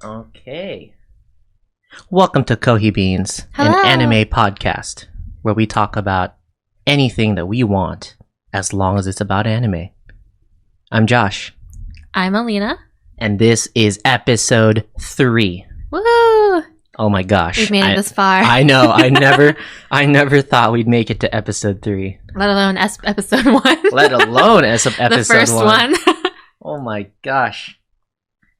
Okay. Welcome to Kohi Beans, Hello. an anime podcast where we talk about anything that we want as long as it's about anime. I'm Josh, I'm Alina. and this is episode 3. Woo! Oh my gosh. We've made it this far. I know. I never thought we'd make it to episode 3. Let alone episode 1. Let alone as of episode the first 1. Oh my gosh.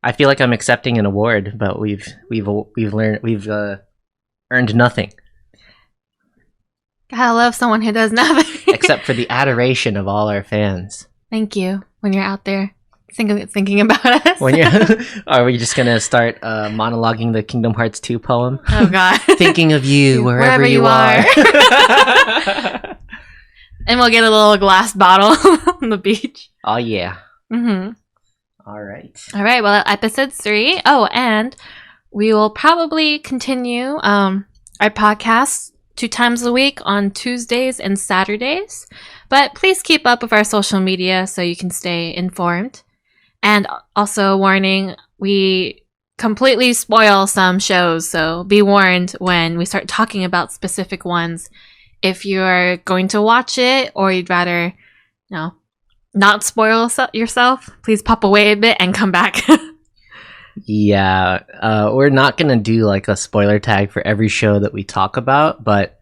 I feel like I'm accepting an award, but we've earned nothing Gotta love someone who does nothing. except for the adoration of all our fans. Thank you when you're out there thinking about us. When you are we just gonna start monologuing the Kingdom Hearts 2 poem? Oh god. Thinking of you wherever you are. And we'll get a little glass bottle on the beach. Oh yeah. Mm-hmm. All right. All right. Well, episode 3. Oh, and we will probably continue our podcast 2 times a week on Tuesdays and Saturdays. But please keep up with our social media so you can stay informed. And also, warning, we completely spoil some shows, so be warned when we start talking about specific ones. If you're going to watch it or you'd rather, not spoil yourself, please pop away a bit and come back. Yeah, we're not gonna do like a spoiler tag for every show that we talk about, but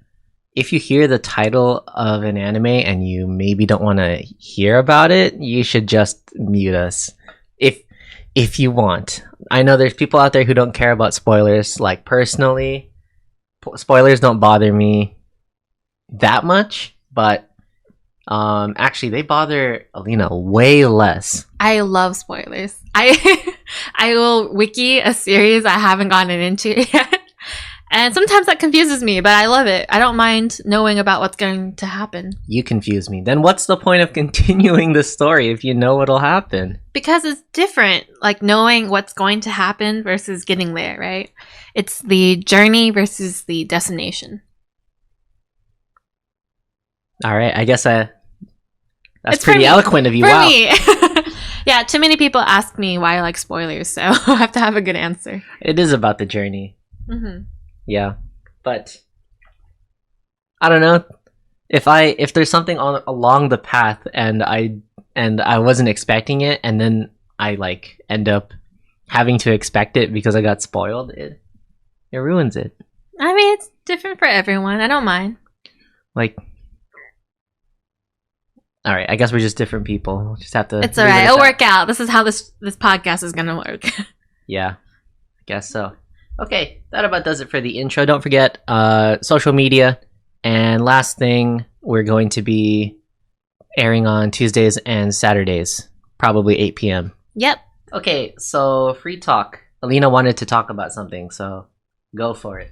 if you hear the title of an anime and you maybe don't want to hear about it, you should just mute us if you want. I know there's people out there who don't care about spoilers. Like personally, spoilers don't bother me that much, but actually they bother Alina way less. I love spoilers. I will wiki a series I haven't gotten into yet. And sometimes that confuses me, but I love it. I don't mind knowing about what's going to happen. You confuse me. Then what's the point of continuing the story if you know what'll happen? Because it's different, like knowing what's going to happen versus getting there, right? It's the journey versus the destination. All right, I guess that's It's pretty eloquent of you. For Wow. me. Yeah, too many people ask me why I like spoilers, so I have to have a good answer. It is about the journey. Mm-hmm. Yeah, but I don't know if there's something along the path and I wasn't expecting it, and then I like end up having to expect it because I got spoiled. It ruins it. I mean, it's different for everyone. I don't mind. Like, all right, I guess we're just different people. We'll just have to. It's all right. It'll work out. This is how this podcast is gonna work. Yeah, I guess so. Okay, that about does it for the intro. Don't forget social media. And last thing, we're going to be airing on Tuesdays and Saturdays, probably 8 p.m. Yep. Okay, so free talk. Alina wanted to talk about something, so go for it.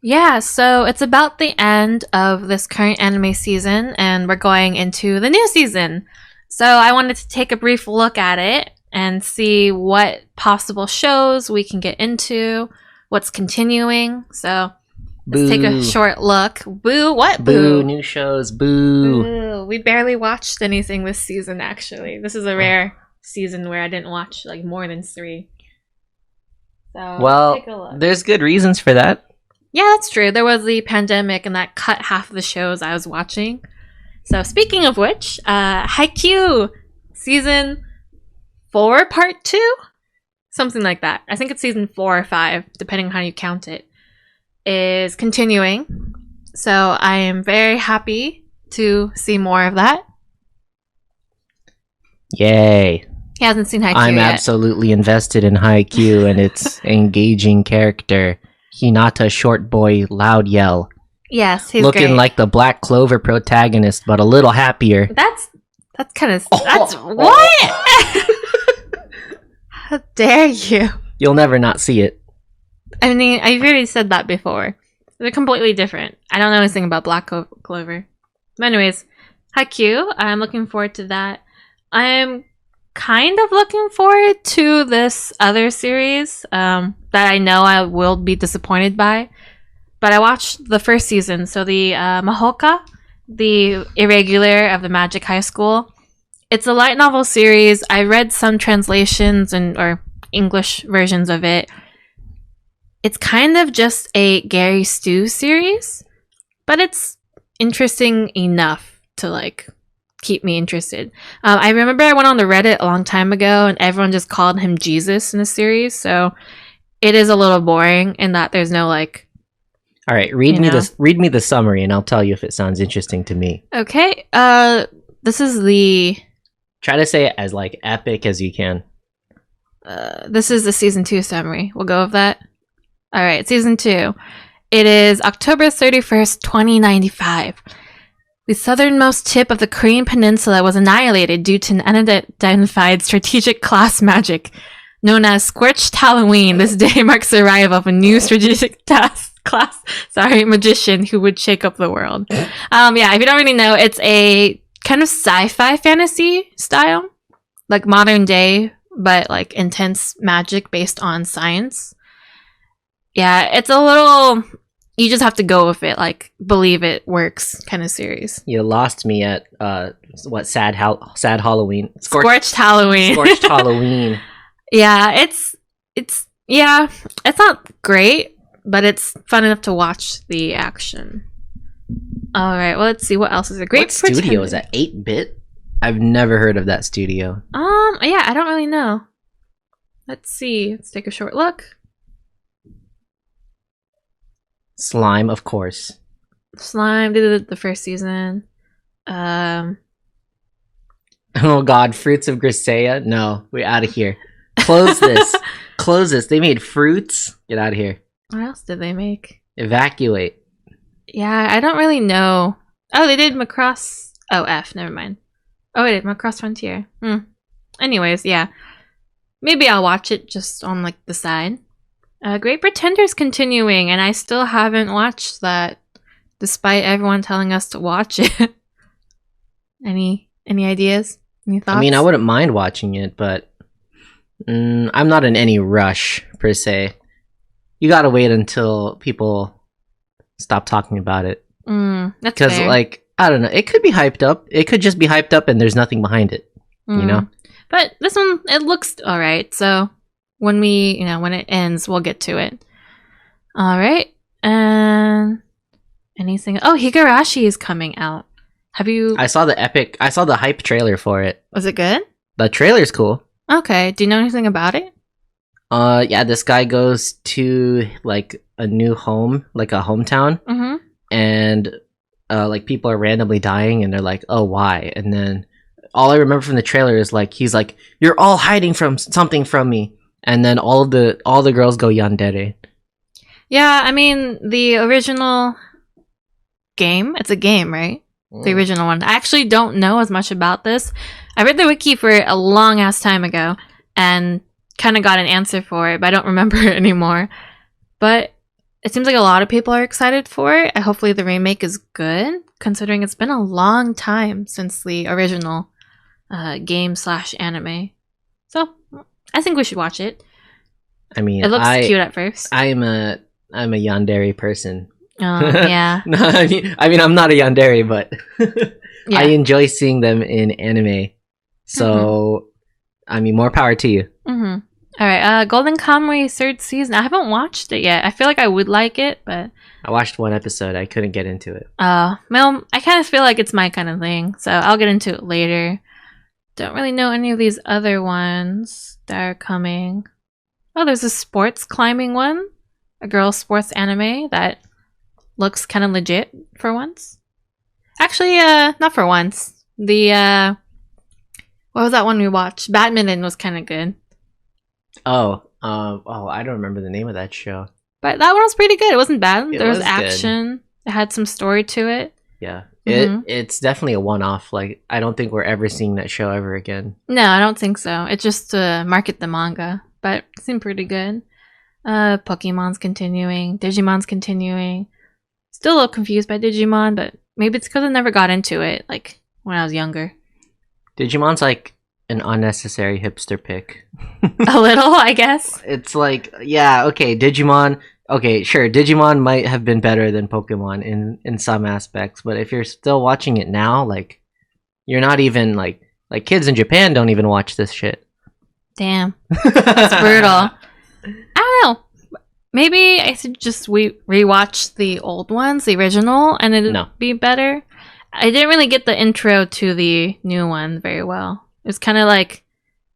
Yeah, so it's about the end of this current anime season, and we're going into the new season. So I wanted to take a brief look at it and see what possible shows we can get into, what's continuing. So let's take a short look. Boo, what? Boo, new shows, boo. Boo. We barely watched anything this season, actually. This is a rare season where I didn't watch like more than 3. So Well, take a look. there's good reasons for that. Yeah, that's true. There was the pandemic and that cut half of the shows I was watching. So speaking of which, Haikyuu season 4 part 2? Something like that. I think it's season 4 or 5, depending on how you count it, is continuing. So I am very happy to see more of that. Yay. He hasn't seen Haikyuu I'm yet. absolutely invested in Haikyuu and its engaging character. Hinata Short Boy Loud Yell. Yes, he's Looking great. like the Black Clover protagonist, but a little happier. That's kind of... That's... What? How dare you? You'll never not see it. I mean, I've already said that before. They're completely different. I don't know anything about Black Clover. But anyways, Haikyuu, I'm looking forward to that. I'm kind of looking forward to this other series that I know I will be disappointed by. But I watched the first season, so the Mahoka, the Irregular of the Magic High School. It's a light novel series. I read some translations or English versions of it. It's kind of just a Gary Stu series, but it's interesting enough to like keep me interested. I remember I went on the Reddit a long time ago and everyone just called him Jesus in the series, so it is a little boring in that there's no like. All right, read me the summary and I'll tell you if it sounds interesting to me. Okay. This is the Try to say it as like epic as you can. this is the season 2 summary. We'll go with that. All right, season 2. It is October 31st, 2095. The southernmost tip of the Korean peninsula was annihilated due to an unidentified strategic class magic known as Scorched Halloween. This day marks the arrival of a new strategic magician who would shake up the world. Yeah, if you don't really know, it's a kind of sci-fi fantasy style, like modern day, but like intense magic based on science. Yeah, it's a little, you just have to go with it, like believe it works kind of series. You lost me at sad Halloween. Scorched Halloween. Scorched Halloween. Yeah, it's not great, but it's fun enough to watch the action. All right, well, let's see what else is a great. What studio is that? 8-bit? I've never heard of that studio. Yeah, I don't really know. Let's see. Let's take a short look. Slime, of course. Slime did the first season. Oh god, Fruits of Grisaia? No, we're out of here. Close this. Close this. They made Fruits. Get out of here. What else did they make? Evacuate. Yeah, I don't really know. Oh, they did Macross. Oh, F. Never mind. Oh, they did Macross Frontier. Anyways, yeah. Maybe I'll watch it just on like the side. Great Pretender's continuing, and I still haven't watched that, despite everyone telling us to watch it. Any ideas? Any thoughts? I mean, I wouldn't mind watching it, but I'm not in any rush per se. You gotta wait until people stop talking about it. That's because, fair. like, I don't know, it could be hyped up. It could just be hyped up, and there's nothing behind it. You know. But this one, it looks all right. So when when it ends, we'll get to it. All right. And anything? Oh, Higurashi is coming out. Have you? I saw the hype trailer for it. Was it good? The trailer's cool. Okay. Do you know anything about it? Yeah, this guy goes to like a new home, like a hometown, and like people are randomly dying, and they're like, "Oh, why?" And then all I remember from the trailer is like he's like, "You're all hiding from something from me," and then all the girls go yandere. Yeah, I mean the original game. It's a game, right? The original one. I actually don't know as much about this. I read the wiki for it a long ass time ago, and kind of got an answer for it, but I don't remember it anymore. But it seems like a lot of people are excited for it. Hopefully the remake is good, considering it's been a long time since the original game/anime. So I think we should watch it. I mean, it looks cute at first. I'm a yandere person. Yeah. No, I mean, I'm not a yandere, but Yeah. I enjoy seeing them in anime. So, I mean, more power to you. All right, Golden Kamuy 3rd season. I haven't watched it yet. I feel like I would like it, but I watched one episode. I couldn't get into it. Well, I kind of feel like it's my kind of thing, so I'll get into it later. Don't really know any of these other ones that are coming. Oh, there's a sports climbing one. A girl sports anime that looks kind of legit for once. Actually, not for once. The, what was that one we watched? Badminton was kind of good. Oh, I don't remember the name of that show. But that one was pretty good. It wasn't bad. There was was action. good. It had some story to it. Yeah. It's definitely a one-off. Like, I don't think we're ever seeing that show ever again. No, I don't think so. It's just to market the manga. But it seemed pretty good. Pokemon's continuing. Digimon's continuing. Still a little confused by Digimon, but maybe it's because I never got into it, like, when I was younger. Digimon's like an unnecessary hipster pick. A little, I guess. It's like, yeah, okay, Digimon. Okay, sure, Digimon might have been better than Pokemon in some aspects, but if you're still watching it now, like, you're not even, like kids in Japan don't even watch this shit. Damn. That's brutal. I don't know. maybe I should just rewatch the old ones, the original, and it'd No. be better. I didn't really get the intro to the new one very well. It was kind of like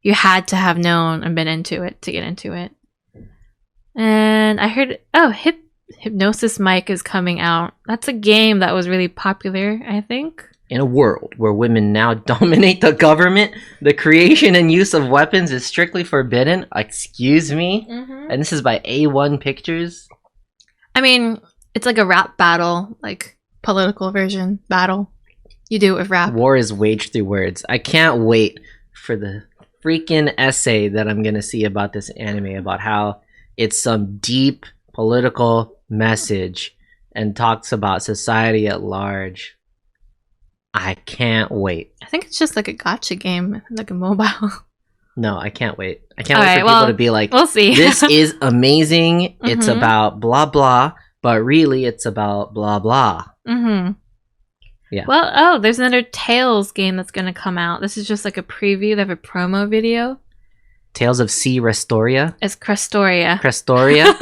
you had to have known and been into it to get into it. And I heard, Hypnosis Mike is coming out. That's a game that was really popular, I think. In a world where women now dominate the government, the creation and use of weapons is strictly forbidden. Excuse me? Mm-hmm. And this is by A1 Pictures. I mean, it's like a rap battle, like political version battle. You do it with rap. War is waged through words. I can't wait for the freaking essay that I'm going to see about this anime, about how it's some deep political message and talks about society at large. I can't wait. I think it's just like a gacha game, like a mobile. No, I can't wait. I can't wait for people to be like, we'll see. This is amazing. It's about blah, blah, but really it's about blah, blah. Mm-hmm. Yeah. Well, there's another Tales game that's going to come out. This is just like a preview. They have a promo video. Tales of Sea Restoria? It's Crestoria. Crestoria?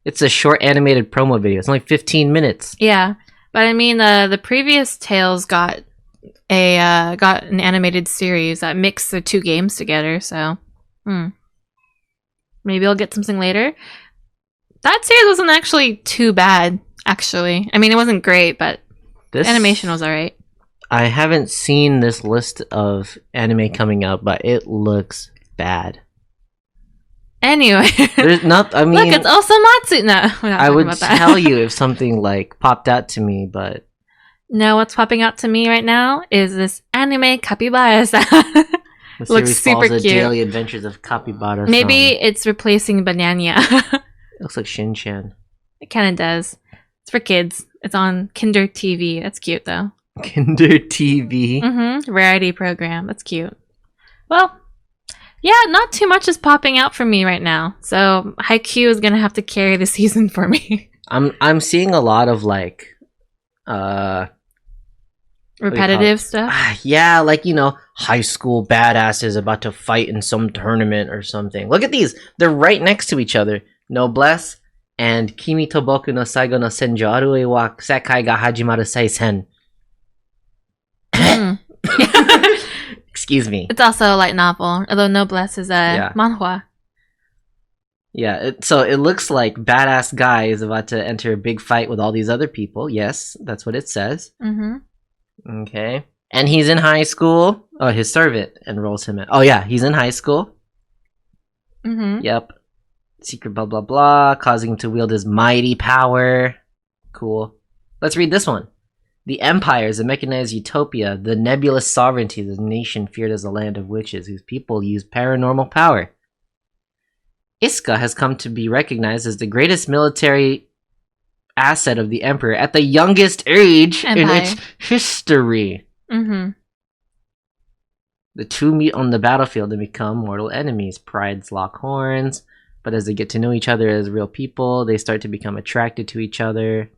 It's a short animated promo video. It's only 15 minutes. Yeah. But I mean, the previous Tales got an animated series that mixed the two games together. So, maybe I'll get something later. That series wasn't actually too bad. Actually, I mean, it wasn't great, but the animation was alright. I haven't seen this list of anime coming up, but it looks bad. Anyway, there's not. I mean, look, it's Osamatsu. No, we're not I would about that. tell you if something like popped out to me, but no, what's popping out to me right now is this anime Capybara-san. Looks super cute. The Daily Adventures of Capybara. Maybe it's replacing Banania. It looks like Shin-chan. It kind of does. It's for kids. It's on Kinder TV. That's cute though. Kinder TV. Variety program. That's cute. Well, yeah, not too much is popping out for me right now. So Haikyuu is gonna have to carry the season for me. I'm seeing a lot of like repetitive stuff. Yeah, like, you know, high school badasses about to fight in some tournament or something. Look at these. They're right next to each other. Noblesse and Kimi to Boku no Saigo no Senjo Arue wa Sekai ga Hajimaru Seisen. Excuse me. It's also a light novel, although Noblesse is a manhwa. Yeah, so it looks like badass guy is about to enter a big fight with all these other people. Yes, that's what it says. Okay. And he's in high school. Oh, his servant enrolls him in. Oh, yeah, he's in high school. Yep. Secret blah, blah, blah, causing him to wield his mighty power. Cool. Let's read this one. The Empire is a mechanized utopia, the nebulous sovereignty of the nation feared as a land of witches, whose people use paranormal power. Iska has come to be recognized as the greatest military asset of the Emperor at the youngest age in its history. The two meet on the battlefield and become mortal enemies. Prides lock horns, but as they get to know each other as real people, they start to become attracted to each other.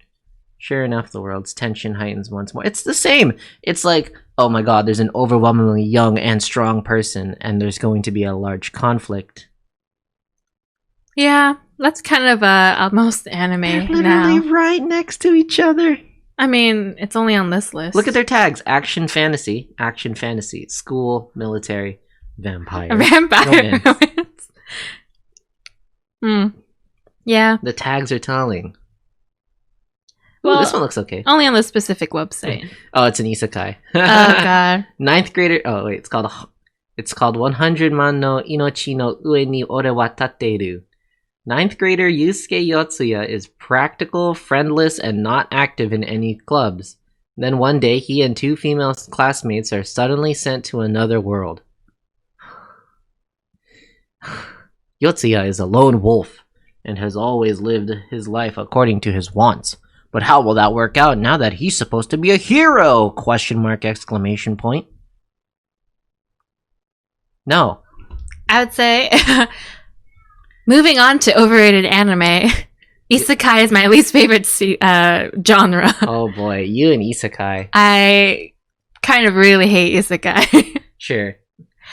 Sure enough, the world's tension heightens once more. It's the same. It's like, oh my god, there's an overwhelmingly young and strong person, and there's going to be a large conflict. Yeah, that's kind of most anime. They're literally right next to each other. I mean, it's only on this list. Look at their tags: action, fantasy, school, military, vampire, romance. Yeah, the tags are telling. Well, ooh, this one looks okay. Only on the specific website. Oh, it's an isekai. Oh god. Ninth grader. Oh wait, it's called 100 Man no Inochi no Ue ni Ore wa Tatteru. Ninth grader Yusuke Yotsuya is practical, friendless, and not active in any clubs. Then one day, he and two female classmates are suddenly sent to another world. Yotsuya is a lone wolf and has always lived his life according to his wants. But how will that work out now that he's supposed to be a hero? Question mark, exclamation point. No. I would say, moving on to overrated anime, isekai is my least favorite genre. Oh boy, you and isekai. I kind of really hate isekai. Sure.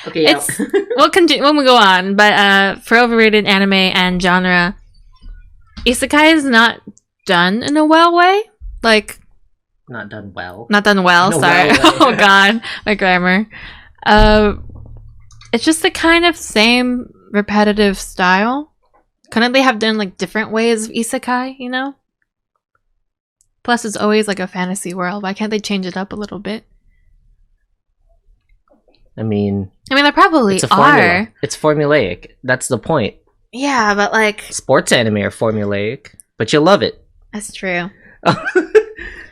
Okay, yeah. We'll continue when we go on, but for overrated anime and genre, isekai is not done in a well way. Like, Not done well. not done well, In a sorry. well way. Oh god, my grammar. It's just the kind of same repetitive style. Couldn't they have done like different ways of isekai, you know? Plus it's always like a fantasy world. Why can't they change it up a little bit? I mean, there probably it's a formula. are. It's formulaic. That's the point. Yeah, but like, Sports anime are formulaic, but you love it. that's true.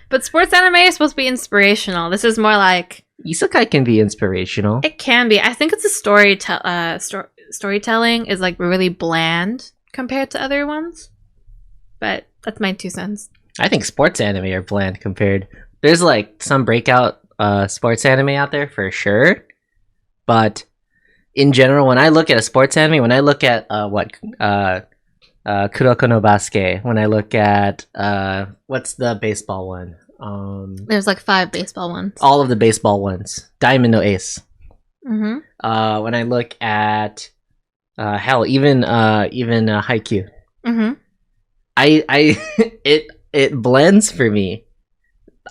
But sports anime is supposed to be inspirational. This is more like, Isekai can be inspirational. it can be. I think it's a storytelling is like really bland compared to other ones. But that's my 2 cents. I think sports anime are bland compared. There's like some breakout sports anime out there for sure, but in general, when I look at a sports anime, when I look at Kuroko no Basket, when I look at what's the baseball one? There's like 5 baseball ones. All of the baseball ones. Diamond no Ace. Mm-hmm. When I look at hell, even Haikyuu. Mm-hmm. It blends for me.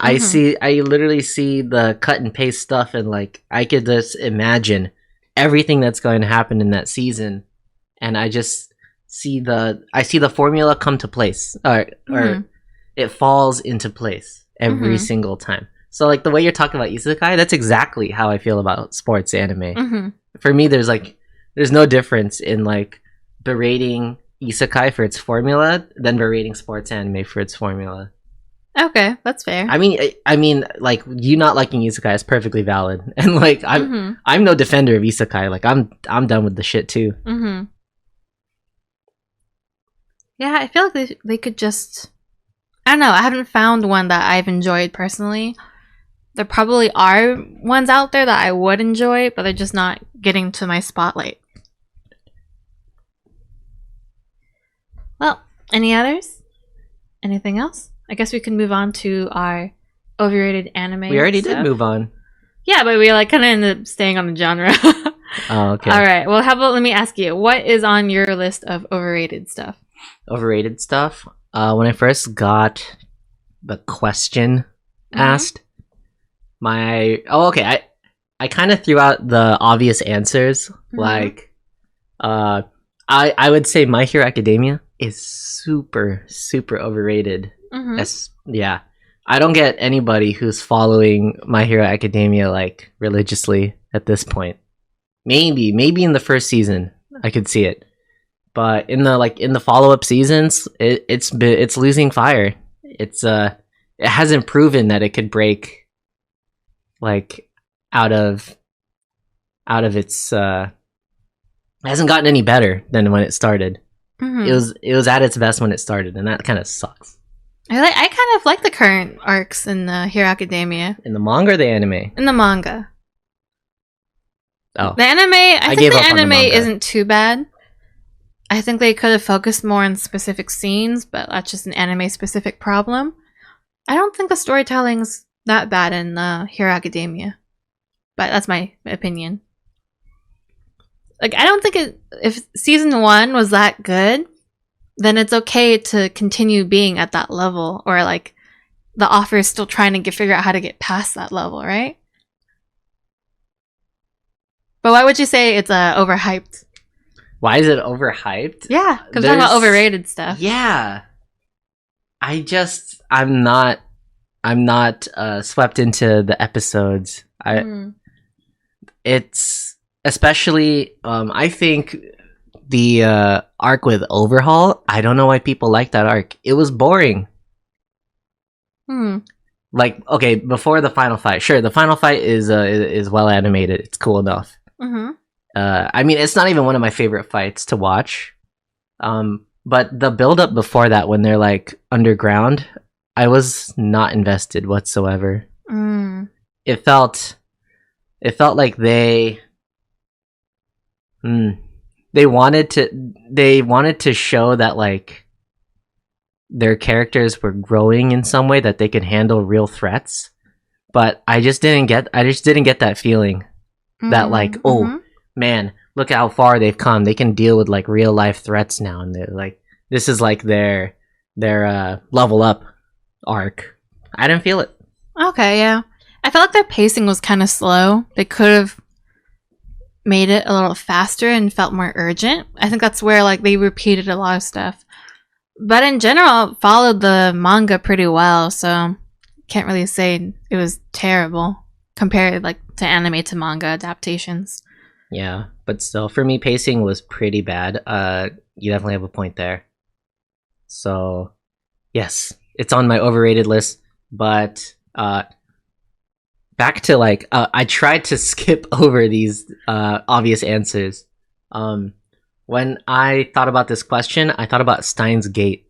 Mhm. I literally see the cut and paste stuff, and like I could just imagine everything that's going to happen in that season, and I just see the formula come to place, or Mhm. it falls into place every Mhm. single time. So like the way you're talking about isekai, that's exactly how I feel about sports anime. Mm-hmm. For me, there's no difference in like berating isekai for its formula than berating sports anime for its formula. Okay, that's fair. I mean, like you not liking isekai is perfectly valid, and like I'm no defender of isekai. Like I'm done with the shit too. Mm-hmm. Yeah, I feel like they could just... I don't know, I haven't found one that I've enjoyed personally. There probably are ones out there that I would enjoy, but they're just not getting to my spotlight. Well, any others? Anything else? I guess we can move on to our overrated anime. We already stuff. did move on. Yeah, but we like kind of ended up staying on the genre. Oh, okay. All right. Well, how about let me ask you, what is on your list of overrated stuff? Overrated stuff. When I first got the question asked, I kind of threw out the obvious answers. Like, I would say My Hero Academia is super overrated. Yeah, I don't get anybody who's following My Hero Academia like religiously at this point. Maybe in the first season I could see it, but in the follow up seasons, it's losing fire. It hasn't proven that it could break like out of its. It hasn't gotten any better than when it started. It was at its best when it started, and that kind of sucks. I kind of like the current arcs in Hero Academia. In the manga or the anime? In the manga. Oh. The anime, I think gave the up on the anime manga. isn't too bad. I think they could have focused more on specific scenes, but that's just an anime specific problem. I don't think the storytelling's that bad in Hero Academia. But that's my opinion. Like, I don't think if season 1 was that good, then it's okay to continue being at that level, or like the author is still trying to figure out how to get past that level, right? But why would you say it's overhyped? Why is it overhyped? Yeah, because we're talking about overrated stuff. Yeah, I'm not swept into the episodes. It's especially I think the arc with Overhaul. I don't know why people like that arc. It was boring. Like, okay, before the final fight, sure, the final fight is well animated. It's cool enough. I mean, it's not even one of my favorite fights to watch. But the build up before that, when they're like underground, I was not invested whatsoever. It felt like they wanted to show that like their characters were growing in some way, that they could handle real threats. But I just didn't get that feeling that like, oh man, look how far they've come. They can deal with like real life threats now, and they're like this is like their level up arc. I didn't feel it. Okay, yeah. I felt like their pacing was kind of slow. They could have made it a little faster and felt more urgent. I think that's where like they repeated a lot of stuff. But in general, it followed the manga pretty well, so can't really say it was terrible compared like to anime to manga adaptations. Yeah, but still, for me, pacing was pretty bad. You definitely have a point there. So, yes, it's on my overrated list. But back to like, I tried to skip over these obvious answers. When I thought about this question, I thought about Steins Gate.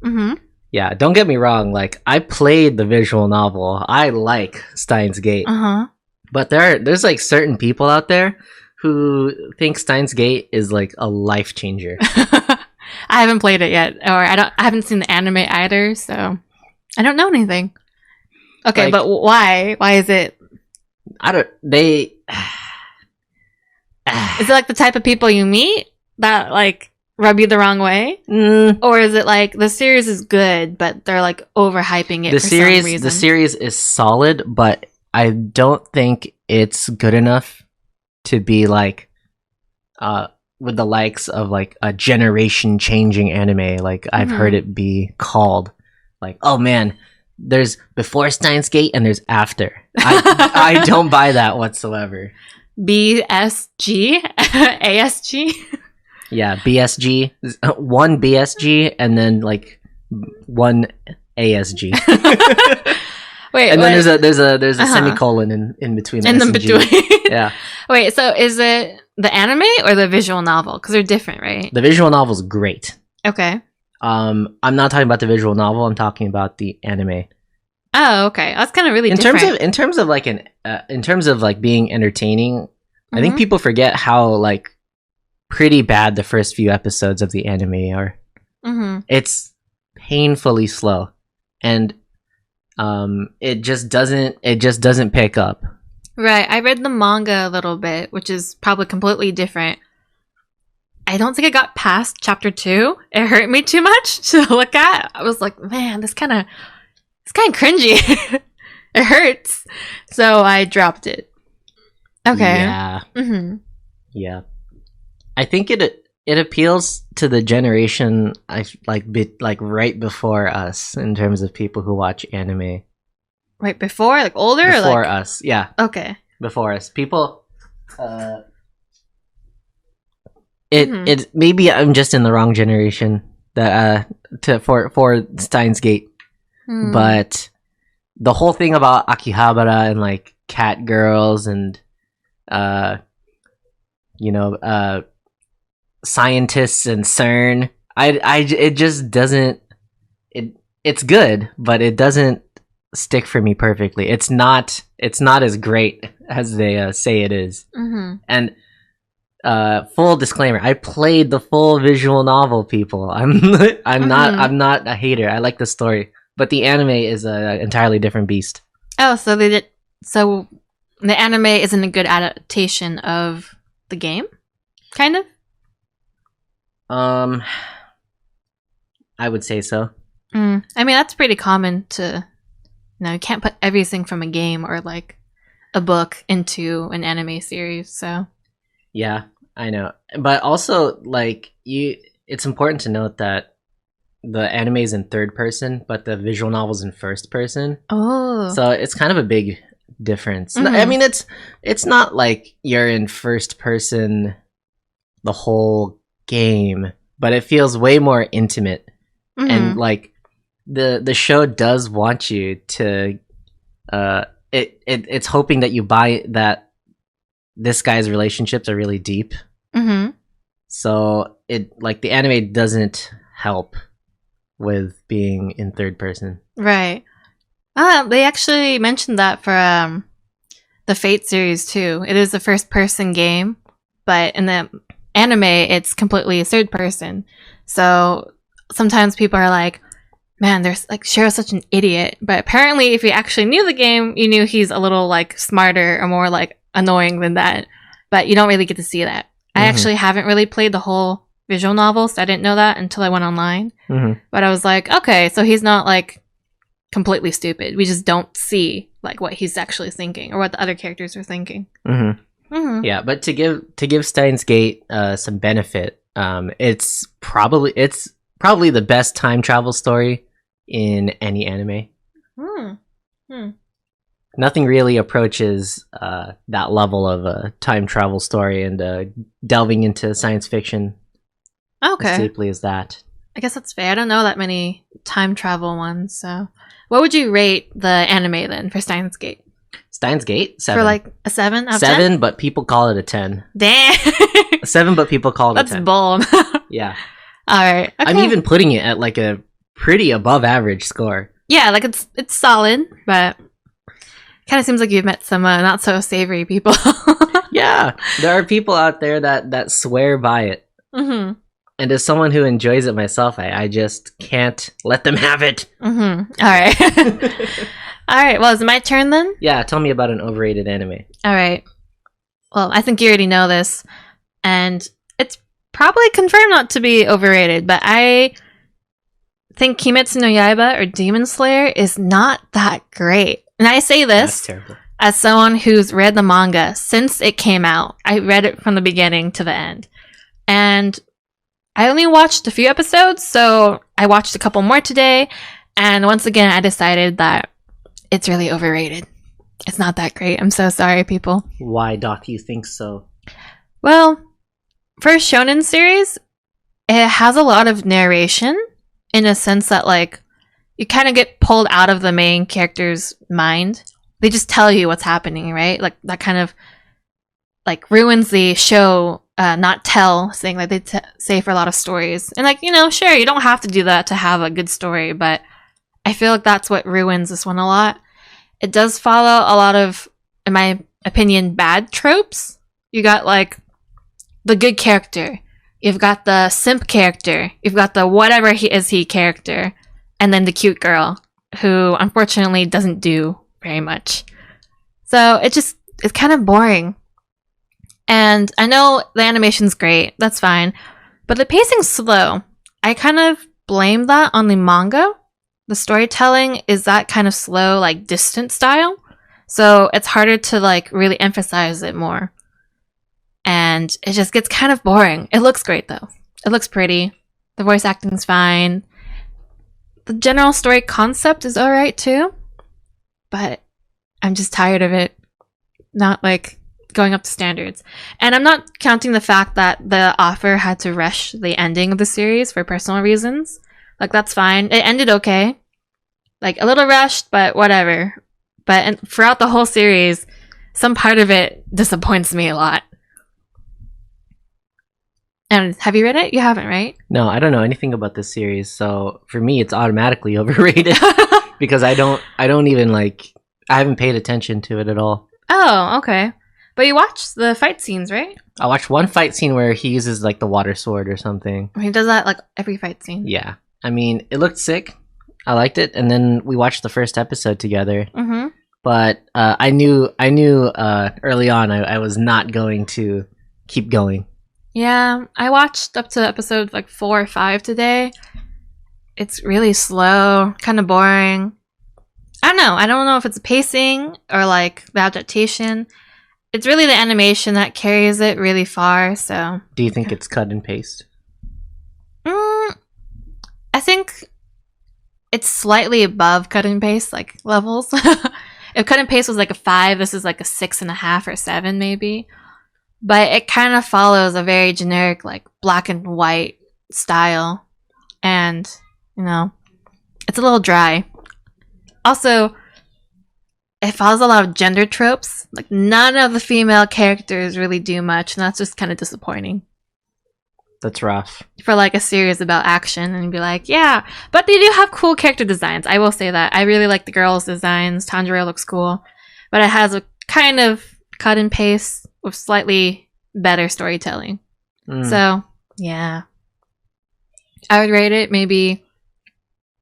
Mm-hmm. Yeah, don't get me wrong. Like, I played the visual novel. I like Steins Gate. Uh-huh. But there's like certain people out there who think Steins Gate is like a life changer. I haven't played it yet, or I haven't seen the anime either, so I don't know anything. Okay, Like, but why? Why is it? They. Is it like the type of people you meet that like rub you the wrong way, or is it like the series is good but they're like overhyping it? Some reason? The series is solid, but I don't think it's good enough to be like with the likes of like a generation changing anime. Like I've heard it be called. Like, oh man, there's before Steins Gate and there's after. I don't buy that whatsoever. BSG, ASG. Yeah, BSG, one BSG, and then like one ASG. Wait, and then there's a semicolon in between. The in S and between. Yeah. Wait, so is it the anime or the visual novel? Because they're different, right? The visual novel is great. Okay. I'm not talking about the visual novel. I'm talking about the anime. Oh, okay. That's kind of really different. In terms of like being entertaining, I think people forget how like pretty bad the first few episodes of the anime are. It's painfully slow, and it just doesn't pick up. Right. I read the manga a little bit, which is probably completely different. I don't think I got past chapter 2. It hurt me too much to look at. I was like, man, it's kind of cringy. It hurts. So I dropped it. Okay. Yeah. Yeah. I think it appeals to the generation like right before us in terms of people who watch anime. Right before, like older, before or like us, yeah. Okay. Before us, people. It maybe I'm just in the wrong generation that for Steins Gate, but the whole thing about Akihabara and like cat girls and scientists and CERN, it just doesn't. It's good, but it doesn't stick for me perfectly. It's not as great as they say it is. And full disclaimer, I played the full visual novel, people. I'm not a hater. I like the story, but the anime is an entirely different beast. Oh, so so the anime isn't a good adaptation of the game, kind of. I would say so. I mean, that's pretty common to. You can't put everything from a game or like a book into an anime series. So yeah, I know, but also like it's important to note that the anime is in third person, but the visual novel is in first person. Oh, so it's kind of a big difference. I mean, it's not like you're in first person the whole game, but it feels way more intimate, and like the show does want you to it's hoping that you buy that this guy's relationships are really deep. So it like the anime doesn't help with being in third person. Right. They actually mentioned that for the Fate series too. It is a first person game, but in the anime it's completely third person. So sometimes people are like, man, there's like Shiro's such an idiot. But apparently if you actually knew the game, you knew he's a little like smarter or more like annoying than that. But you don't really get to see that. I actually haven't really played the whole visual novels. I didn't know that until I went online. Mm-hmm. But I was like, okay, so he's not like completely stupid. We just don't see like what he's actually thinking or what the other characters are thinking. Mm-hmm. Mm-hmm. Yeah, but to give Steins Gate some benefit, it's probably the best time travel story in any anime. Nothing really approaches that level of a time travel story and delving into science fiction as deeply as that. I guess that's fair. I don't know that many time travel ones. So, what would you rate the anime then for Steins Gate? Steins Gate 7 for like a 7 out of 7, 10? but people call it a 10. Damn. 7, but people call it That's a 10. bold. Yeah. All right. Okay. I'm even putting it at like a pretty above average score. Yeah, like it's solid, but kind of seems like you've met some not so savory people. Yeah, there are people out there that swear by it. Mm-hmm. And as someone who enjoys it myself, I just can't let them have it. Mm-hmm. All right. All right. Well, is it my turn then? Yeah, tell me about an overrated anime. All right. Well, I think you already know this, and it's probably confirmed not to be overrated, but I think Kimetsu no Yaiba or Demon Slayer is not that great. And I say this as someone who's read the manga since it came out. I read it from the beginning to the end. And I only watched a few episodes, so I watched a couple more today. And once again, I decided that it's really overrated. It's not that great. I'm so sorry, people. Why doth you think so? Well, for a shonen series, it has a lot of narration in a sense that, like, you kind of get pulled out of the main character's mind. They just tell you what's happening, right? Like, that kind of, like, ruins the show, not tell thing like they say for a lot of stories. And, like, you know, sure, you don't have to do that to have a good story, but I feel like that's what ruins this one a lot. It does follow a lot of, in my opinion, bad tropes. You got, like, the good character. You've got the simp character. You've got the whatever he is character. And then the cute girl, who unfortunately doesn't do very much. So it's kind of boring. And I know the animation's great. That's fine. But the pacing's slow. I kind of blame that on the manga. The storytelling is that kind of slow, like, distant style. So it's harder to, like, really emphasize it more. And it just gets kind of boring. It looks great, though. It looks pretty. The voice acting's fine. The general story concept is alright, too. But I'm just tired of it not, like, going up to standards. And I'm not counting the fact that the author had to rush the ending of the series for personal reasons. Like, that's fine. It ended okay. Like, a little rushed, but whatever. But throughout the whole series, some part of it disappoints me a lot. And have you read it? You haven't, right? No, I don't know anything about this series, so for me it's automatically overrated because I don't even like, I haven't paid attention to it at all. Oh, okay. But you watched the fight scenes, right? I watched one fight scene where he uses like the water sword or something. He does that like every fight scene. Yeah. I mean, it looked sick. I liked it, and then we watched the first episode together. Mm-hmm. But I knew early on I was not going to keep going. Yeah, I watched up to episode like 4 or 5 today. It's really slow, kind of boring. I don't know if it's pacing or like the adaptation. It's really the animation that carries it really far. So, do you think it's cut and paste? I think it's slightly above cut and paste like levels. If cut and paste was like a 5, this is like a 6.5 or 7 maybe. But it kind of follows a very generic, like, black and white style. And, you know, it's a little dry. Also, it follows a lot of gender tropes. Like, none of the female characters really do much, and that's just kind of disappointing. That's rough. For, like, a series about action, and you'd be like, yeah. But they do have cool character designs. I will say that. I really like the girls' designs. Tanjiro looks cool. But it has a kind of cut and paste with slightly better storytelling. So, yeah. I would rate it maybe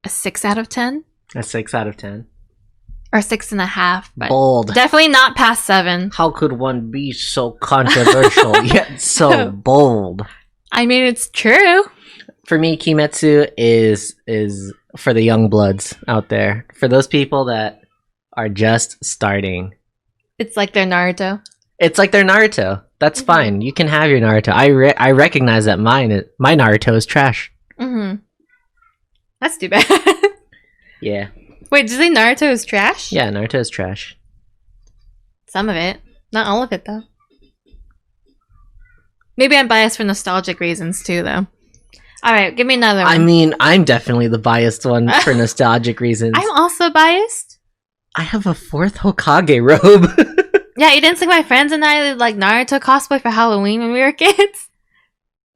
a 6 out of 10. A 6 out of 10. Or 6.5. But bold. Definitely not past 7. How could one be so controversial yet so bold? I mean, it's true. For me, Kimetsu is for the young bloods out there. For those people that are just starting. It's like their Naruto. It's like their Naruto. That's fine. You can have your Naruto. I recognize that my Naruto is trash. Mm-hmm. That's too bad. Yeah. Wait, did you say Naruto is trash? Yeah, Naruto is trash. Some of it. Not all of it, though. Maybe I'm biased for nostalgic reasons, too, though. Alright, give me another one. I mean, I'm definitely the biased one for nostalgic reasons. I'm also biased. I have a 4th Hokage robe. Yeah, you didn't see my friends and I did, like, Naruto cosplay for Halloween when we were kids?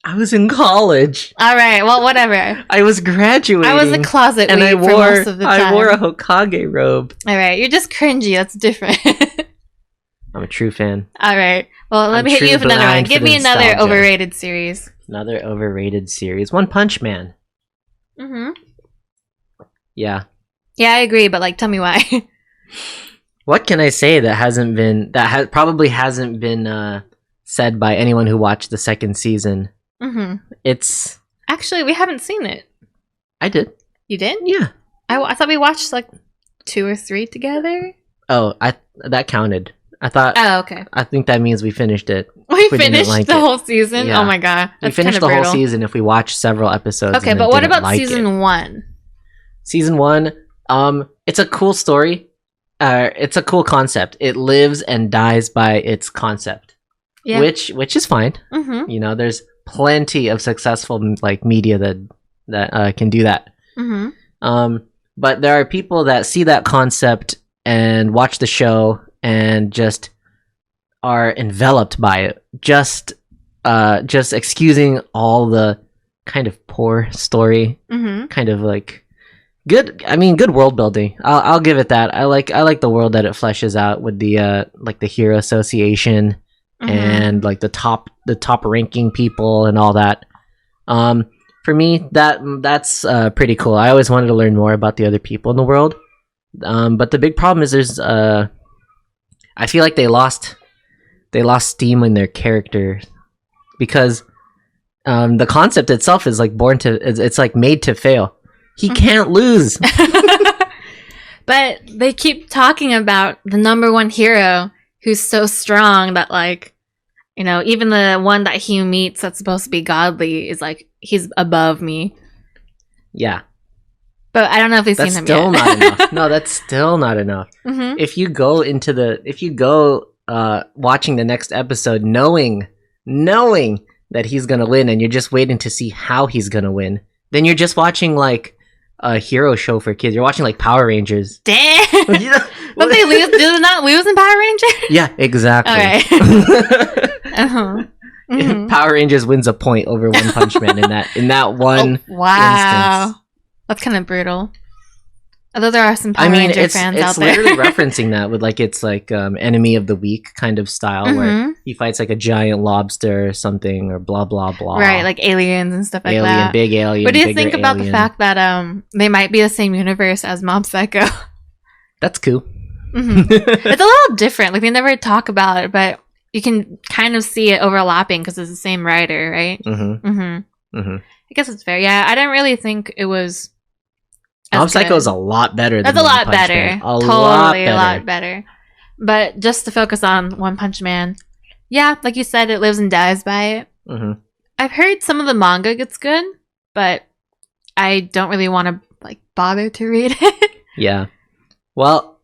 I was in college. Alright, well, whatever. I was graduating. I was a closet and weeb for most of the time. I wore a Hokage robe. Alright, you're just cringy. That's different. I'm a true fan. Alright, well, let me hit you with another one. Give me another overrated series. Another overrated series. One Punch Man. Mm-hmm. Yeah. Yeah, I agree, but, like, tell me why. What can I say that probably hasn't been said by anyone who watched the 2nd season? Mm-hmm. It's actually, we haven't seen it. I did. You did? Yeah. I thought we watched like 2 or 3 together. Oh, that counted. I thought. Oh, okay. I think that means we finished it. We finished the whole season. Yeah. Oh my god, we finished the whole season if we watched several episodes. Okay, but what about season 1? Season 1, it's a cool story. It's a cool concept. It lives and dies by its concept. Yeah. Which is fine. Mm-hmm. You know, there's plenty of successful like media that can do that. Mm-hmm. But there are people that see that concept and watch the show and just are enveloped by it. Just excusing all the kind of poor story, kind of like good. I mean, good world building. I'll give it that. I like the world that it fleshes out with the like the Hero Association. And like the top ranking people and all that. For me, that's pretty cool. I always wanted to learn more about the other people in the world. But the big problem is there's I feel like they lost steam in their character because the concept itself is like it's like made to fail. He can't lose. But they keep talking about the number one hero who's so strong that, like, you know, even the one that he meets that's supposed to be godly is like, he's above me. Yeah. But I don't know if we've seen him yet. That's still not enough. No, that's still not enough. Mm-hmm. If you go watching the next episode knowing that he's going to win and you're just waiting to see how he's going to win, then you're just watching like a hero show for kids. You're watching like Power Rangers. Damn. You know, don't they lose? Do they not lose in Power Rangers? Yeah, exactly. All right. Mm-hmm. Power Rangers wins a point over One Punch Man in that one wow. instance. That's kind of brutal. Although there are some Power Ranger fans out there. It's literally referencing that with like it's like enemy of the week kind of style where he fights like a giant lobster or something or blah blah blah. Right, like aliens and stuff like that. Big alien. What do you think about the fact that they might be the same universe as Mob Psycho? That's cool. Mm-hmm. It's a little different. Like they never talk about it, but you can kind of see it overlapping because it's the same writer, right? Mm-hmm. Mm-hmm. Mm-hmm. I guess it's fair. Yeah, I didn't really think it was. Mob Psycho is a lot better. That's a lot better. Totally a lot better. But just to focus on One Punch Man, yeah, like you said, it lives and dies by it. Mm-hmm. I've heard some of the manga gets good, but I don't really want to like bother to read it. Yeah. Well,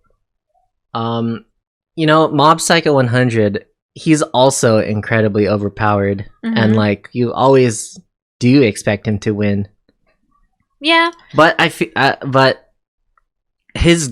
you know, Mob Psycho 100, he's also incredibly overpowered, and like you always do expect him to win. Yeah, but but his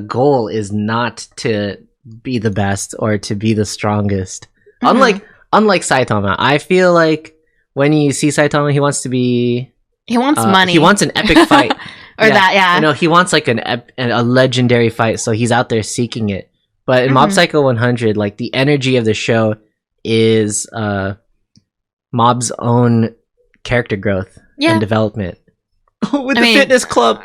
goal is not to be the best or to be the strongest. Unlike Saitama, I feel like when you see Saitama, he wants money. He wants an epic fight, Yeah. No, he wants like a legendary fight, so he's out there seeking it. But in Mob Psycho 100, like the energy of the show is Mob's own character growth and development. With the fitness club.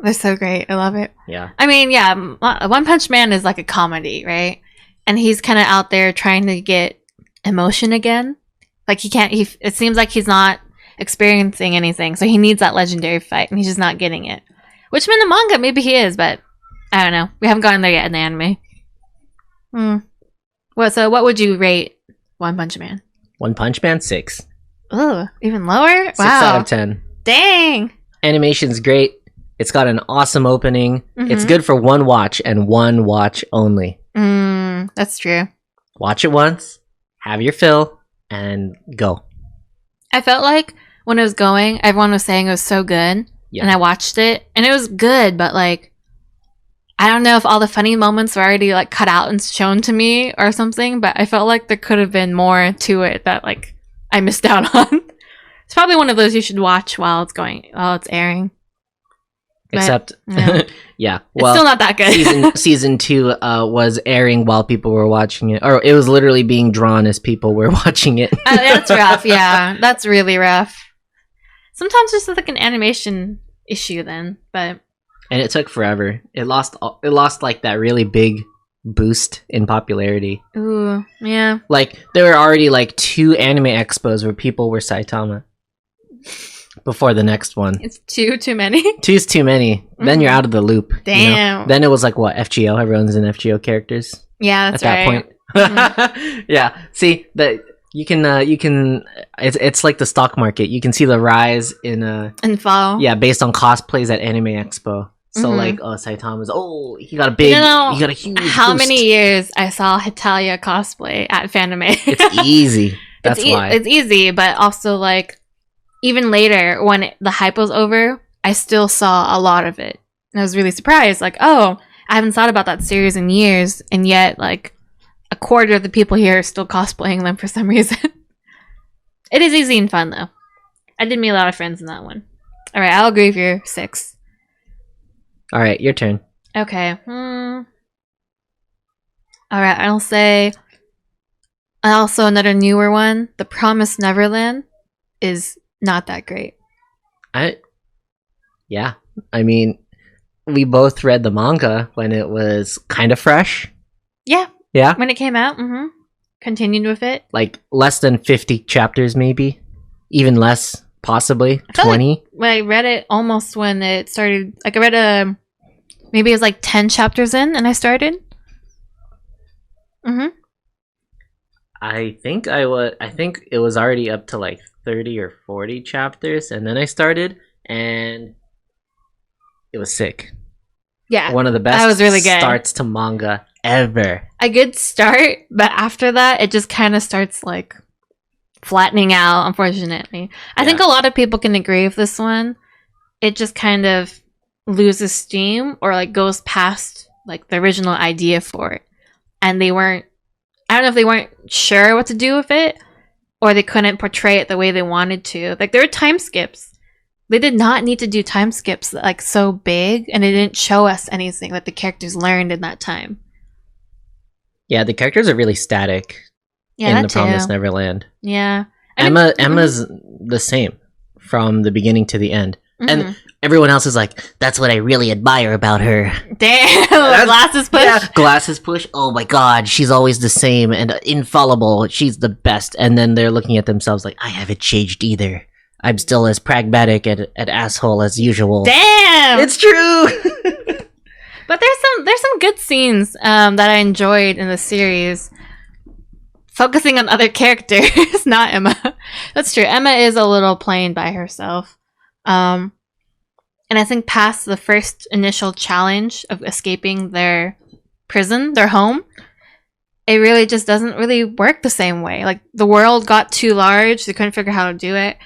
They're so great. I love it. Yeah. I mean, yeah, One Punch Man is like a comedy, right? And he's kind of out there trying to get emotion again. Like he can't. It seems like he's not experiencing anything, so he needs that legendary fight, and he's just not getting it. Which in the manga, maybe he is, but I don't know. We haven't gotten there yet in the anime. So what would you rate One Punch Man? One Punch Man 6. Ooh, even lower? 6 out of 10. Dang. Animation's great. It's got an awesome opening. It's good for one watch and one watch only. That's true. Watch it once, have your fill, and go. I felt like when it was going, everyone was saying it was so good. Yeah. And I watched it, and it was good, but like, I don't know if all the funny moments were already like cut out and shown to me or something, but I felt like there could have been more to it that like I missed out on. It's probably one of those you should watch while it's airing. But, except, yeah, well, it's still not that good. season 2 was airing while people were watching it, or it was literally being drawn as people were watching it. That's rough. Yeah, that's really rough. Sometimes there's like an animation issue then, but. And it took forever. It lost like that really big boost in popularity. Ooh, yeah. Like there were already like 2 anime expos where people were Saitama before the next one. It's too many. 2's too many. Then you're out of the loop. Damn. You know? Then it was like what, FGO? Everyone's in FGO characters. Yeah, that's at that point. Yeah. See that. You can it's like the stock market. You can see the rise in fall. Yeah, based on cosplays at Anime Expo. So like Saitama's he got a huge how boost. many years I saw Hitalia cosplay at Fanime. It's easy. That's why. It's easy, but also like even later when the hype was over, I still saw a lot of it. And I was really surprised, like, oh, I haven't thought about that series in years, and yet like a quarter of the people here are still cosplaying them for some reason. It is easy and fun, though. I did meet a lot of friends in that one. All right, I'll agree with your 6. All right, your turn. Okay. All right, I'll say also another newer one. The Promised Neverland is not that great. Yeah. I mean, we both read the manga when it was kind of fresh. Yeah. Yeah. When it came out, continued with it. Like less than 50 chapters, maybe. Even less, possibly 20. Like, I read it almost when it started. Like I read maybe it was like 10 chapters in, and I started. I think it was already up to like 30 or 40 chapters, and then I started, and it was sick. Yeah, one of the best. That was really good. Starts to manga ever. A good start, but after that, it just kind of starts like flattening out. Unfortunately, I think a lot of people can agree with this one. It just kind of loses steam, or like goes past like the original idea for it, and they weren't. I don't know if they weren't sure what to do with it, or they couldn't portray it the way they wanted to. Like there were time skips. They did not need to do time skips like so big, and it didn't show us anything that the characters learned in that time. Yeah, the characters are really static in The Promised Neverland. Yeah. Emma's the same from the beginning to the end. And everyone else is like, that's what I really admire about her. Damn, glasses push? Yeah, glasses push. Oh my god, she's always the same and infallible. She's the best. And then they're looking at themselves like, I haven't changed either. I'm still as pragmatic and an asshole as usual. Damn! It's true! But there's some good scenes that I enjoyed in the series. Focusing on other characters, not Emma. That's true. Emma is a little plain by herself. And I think past the first initial challenge of escaping their prison, their home, it really just doesn't really work the same way. Like, the world got too large. They couldn't figure out how to do it.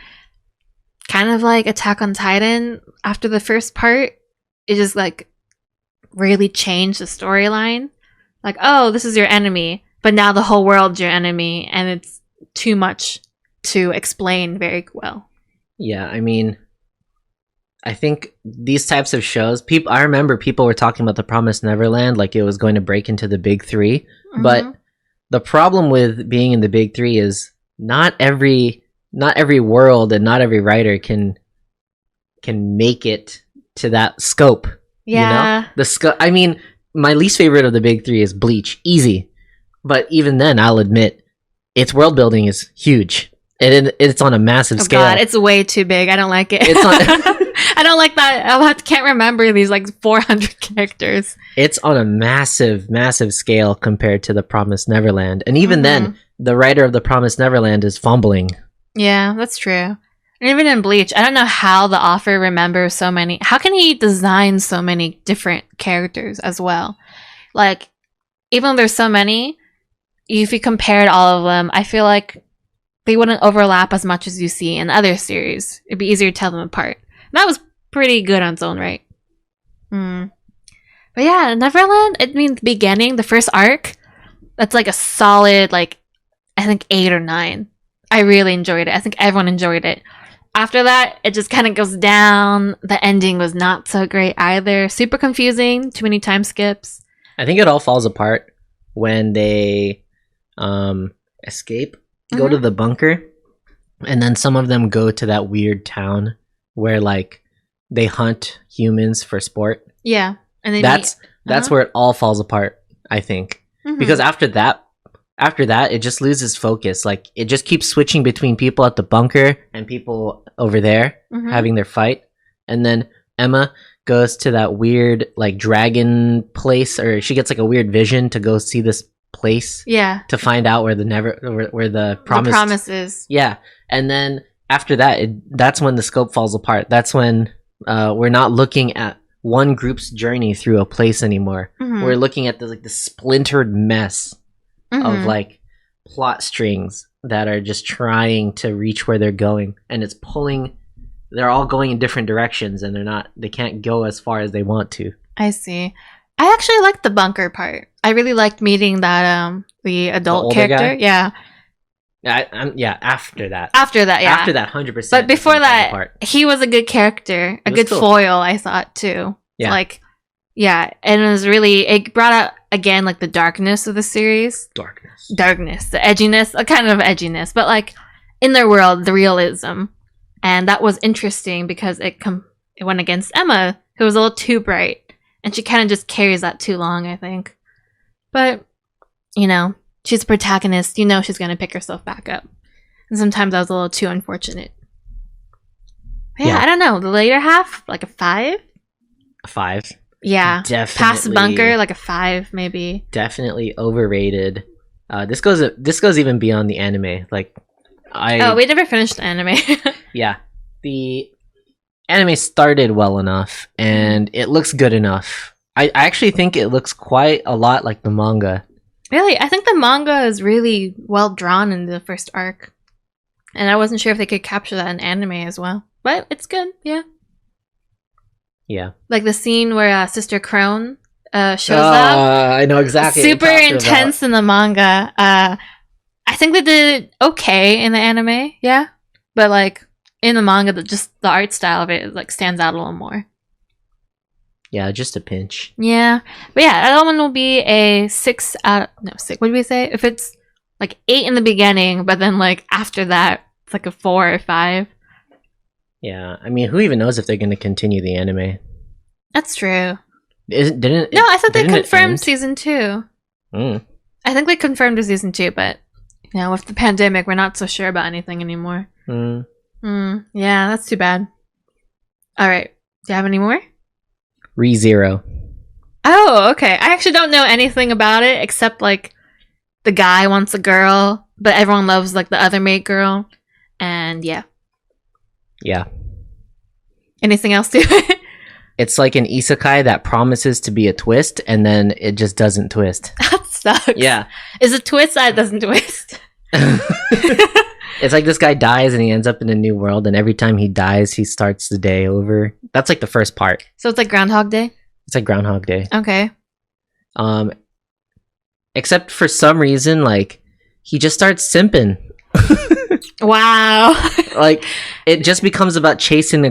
Kind of like Attack on Titan. After the first part, it just, like, really changed the storyline. Like, oh, this is your enemy. But now the whole world's your enemy. And it's too much to explain very well. Yeah, I mean, I think these types of shows, I remember people were talking about The Promised Neverland like it was going to break into the big three. But the problem with being in the big three is not every world and not every writer can make it to that scope. Yeah. You know? I mean, my least favorite of the big three is Bleach. Easy. But even then, I'll admit, its world building is huge. It's on a massive Oh scale. god, it's way too big. I don't like it. It's on I don't like that. Can't remember these like 400 characters. it's on a massive, massive scale compared to The Promised Neverland. And even then, the writer of The Promised Neverland is fumbling. Yeah, that's true. And even in Bleach, I don't know how the author remembers so many. How can he design so many different characters as well? Like, even though there's so many, if you compared all of them, I feel like they wouldn't overlap as much as you see in other series. It'd be easier to tell them apart. And that was pretty good on its own right. But yeah, Neverland, I mean, the beginning, the first arc, that's like a solid, like, I think 8 or 9. I really enjoyed it. I think everyone enjoyed it. After that, it just kind of goes down. The ending was not so great either. Super confusing. Too many time skips. I think it all falls apart when they escape, go to the bunker, and then some of them go to that weird town where like they hunt humans for sport. Yeah. And then that's where it all falls apart, I think. Because after that it just loses focus. Like it just keeps switching between people at the bunker and people over there having their fight. And then Emma goes to that weird like dragon place, or she gets like a weird vision to go see this place. Yeah. To find out where the promise is. Yeah. And then after that, that's when the scope falls apart. That's when we're not looking at one group's journey through a place anymore. We're looking at the splintered mess of like plot strings that are just trying to reach where they're going, and it's pulling. They're all going in different directions, and they can't go as far as they want to. I see. I actually liked the bunker part. I really liked meeting that the adult character. Guy? Yeah. After that, 100%. But before that, he was a good character, a good foil. I thought too. Yeah. Like, yeah, and it brought out again like the darkness of the series. Darkness, the edginess, a kind of edginess, but like in their world, the realism, and that was interesting because it went against Emma, who was a little too bright, and she kind of just carries that too long, I think. But she's a protagonist. She's going to pick herself back up. And sometimes that was a little too unfortunate. Yeah, I don't know. The later half, like a 5? A 5? Yeah. Definitely. Past bunker, like a 5, maybe. Definitely overrated. This goes even beyond the anime. Like, we never finished the anime. Yeah. The anime started well enough, and it looks good enough. I actually think it looks quite a lot like the manga. Really? I think the manga is really well drawn in the first arc. And I wasn't sure if they could capture that in anime as well. But it's good, yeah. Yeah. Like the scene where Sister Crone shows up. I know exactly. Super intense in the manga. I think they did okay in the anime, yeah. But like in the manga, the art style of it like stands out a little more. Yeah, just a pinch. Yeah. But yeah, that one will be a 6. What did we say? If it's like 8 in the beginning, but then like after that, it's like a 4 or 5. Yeah, I mean, who even knows if they're going to continue the anime? That's true. I thought they confirmed season 2. I think they confirmed a season 2, but with the pandemic, we're not so sure about anything anymore. Yeah, that's too bad. All right. Do you have any more? ReZero. Oh, okay. I actually don't know anything about it except like the guy wants a girl, but everyone loves like the other maid girl, and yeah. Anything else to it? It's like an isekai that promises to be a twist, and then it just doesn't twist. That sucks. Yeah. Is a twist that doesn't twist? It's like this guy dies and he ends up in a new world, and every time he dies, he starts the day over. That's like the first part. So it's like Groundhog Day? It's like Groundhog Day. Okay. Except for some reason, like, he just starts simping. Wow. Like, it just becomes about chasing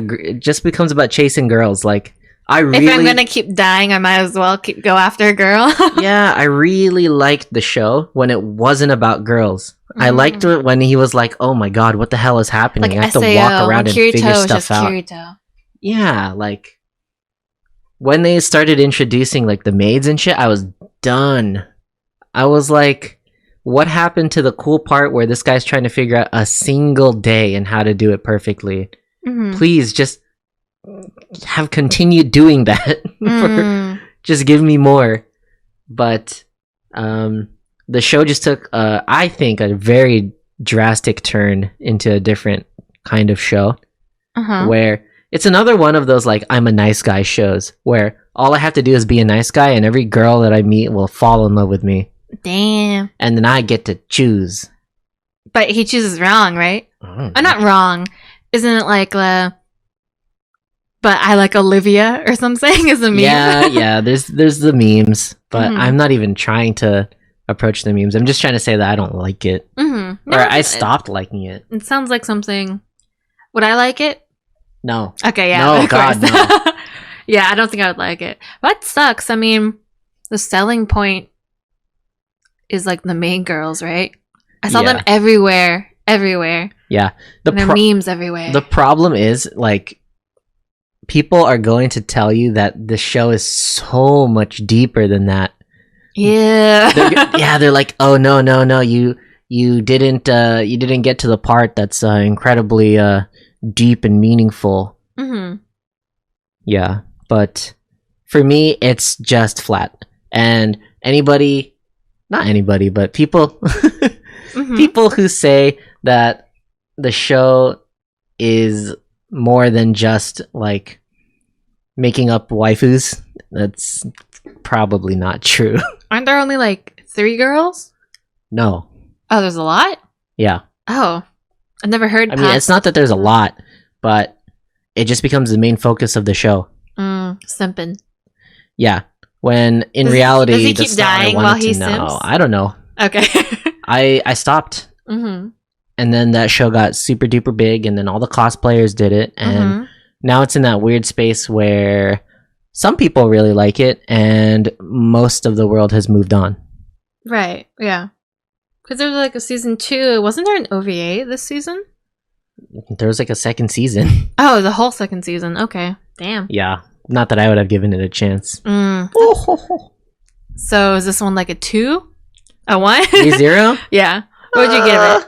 girls. Like, if I'm gonna keep dying, I might as well go after a girl. Yeah, I really liked the show when it wasn't about girls. I liked it when he was like, "Oh my god, what the hell is happening?" Like I have to walk around and figure stuff out. Kirito. Yeah, like when they started introducing like the maids and shit, I was done. I was like, what happened to the cool part where this guy's trying to figure out a single day and how to do it perfectly? Please just have continued doing that. Just give me more. But the show just took, I think, a very drastic turn into a different kind of show. Where it's another one of those, like, I'm a nice guy shows where all I have to do is be a nice guy and every girl that I meet will fall in love with me. Damn. And then I get to choose. But he chooses wrong, right? Not wrong. Isn't it like but I like Olivia or something is a meme? Yeah. There's the memes, but I'm not even trying to approach the memes. I'm just trying to say that I don't like it. No, or I stopped liking it. It sounds like something. Would I like it? No. Okay, yeah. No, God, no. Yeah, I don't think I would like it. But it sucks. I mean, the selling point is like the main girls, right? I saw them everywhere. Yeah. There are memes everywhere. The problem is, like, people are going to tell you that the show is so much deeper than that. Yeah. They're like, oh no, you didn't get to the part that's incredibly deep and meaningful. Yeah, but for me, it's just flat. And not anybody, but people, people who say that the show is more than just like making up waifus, that's probably not true. Aren't there only like 3 girls? No. Oh, there's a lot? Yeah. Oh, I've never heard. I mean, it's not that there's a lot, but it just becomes the main focus of the show. Simping. Yeah. When in reality, does he keep dying while he simps? I don't know. Okay. I stopped. And then that show got super duper big, and then all the cosplayers did it, and now it's in that weird space where some people really like it, and most of the world has moved on. Right. Yeah. Because there was like a season 2. Wasn't there an OVA this season? There was like a second season. Oh, the whole second season. Okay. Damn. Yeah. Not that I would have given it a chance. So is this one like a 2? A 1? 3-0? Yeah. What would you give it?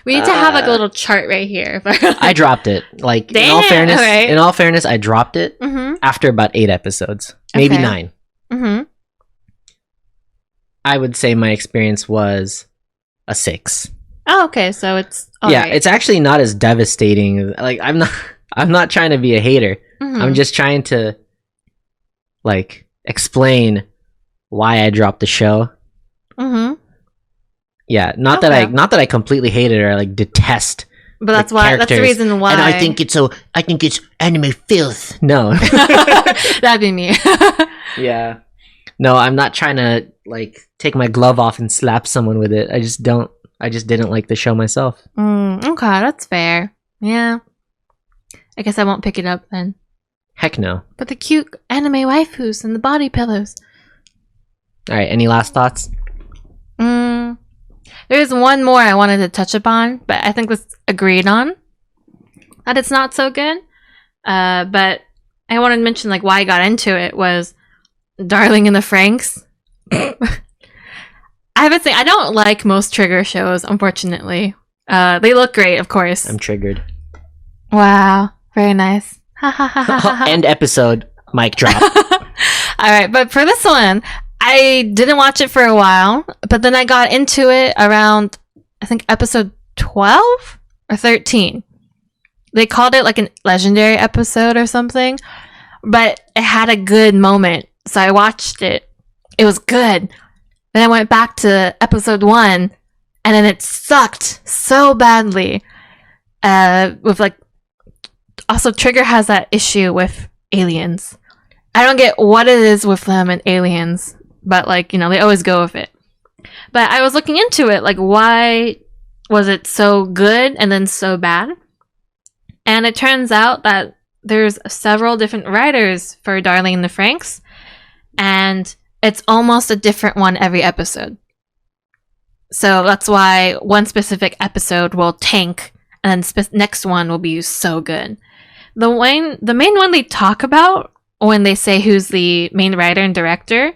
We need to have like a little chart right here. I dropped it. Like, damn, in all fairness, I dropped it after about 8 episodes. Maybe 9. I would say my experience was a 6. Oh, okay. So it's right. It's actually not as devastating. Like, I'm not trying to be a hater. I'm just trying to like explain why I dropped the show. Yeah, not that I completely hate it or like detest. But that's the reason why. And I think it's anime filth. No. That'd be me. Yeah. No, I'm not trying to like take my glove off and slap someone with it. I just didn't like the show myself. Okay, that's fair. Yeah. I guess I won't pick it up then. Heck no. But the cute anime waifus and the body pillows. All right, any last thoughts? There's one more I wanted to touch upon, but I think it's agreed on that it's not so good. But I wanted to mention like why I got into it was Darling in the Franxx. I don't like most trigger shows, unfortunately. They look great, of course. I'm triggered. Wow, very nice. End episode. Mic drop. All right, but for this one, I didn't watch it for a while, but then I got into it around, I think, episode 12 or 13. They called it like a legendary episode or something, but it had a good moment, so I watched it. It was good. Then I went back to episode 1, and then it sucked so badly. With like, also Trigger has that issue with aliens. I don't get what it is with them and aliens, but like, you know, they always go with it. But I was looking into it, like, why was it so good and then so bad? And it turns out that there's several different writers for Darling in the Franxx, and it's almost a different one every episode. So that's why one specific episode will tank, and then next one will be so good. The main one they talk about when they say who's the main writer and director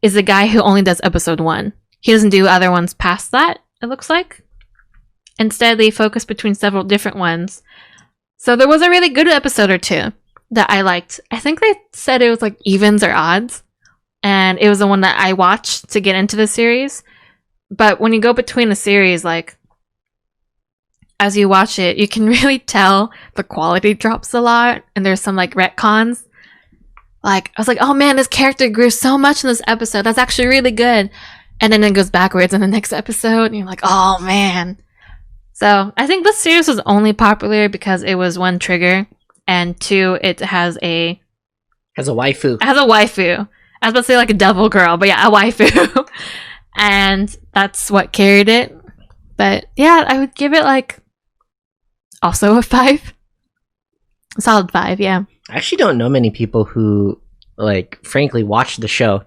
is the guy who only does episode 1. he doesn't do other ones past that, it looks like. Instead, they focus between several different ones. So there was a really good episode or two that I liked. I think they said it was like evens or odds. And it was the one that I watched to get into the series. But when you go between the series, like, as you watch it, you can really tell the quality drops a lot. And there's some, like, retcons. Like, I was like, oh man, this character grew so much in this episode. That's actually really good. And then it goes backwards in the next episode. And you're like, oh man. So, I think this series was only popular because it was one, trigger. And two, it has a... Has a waifu. It has a waifu. I was about to say like a devil girl, but yeah, a waifu. And that's what carried it. But yeah, I would give it like also a 5. A solid 5, yeah. I actually don't know many people who, like, frankly, watch the show.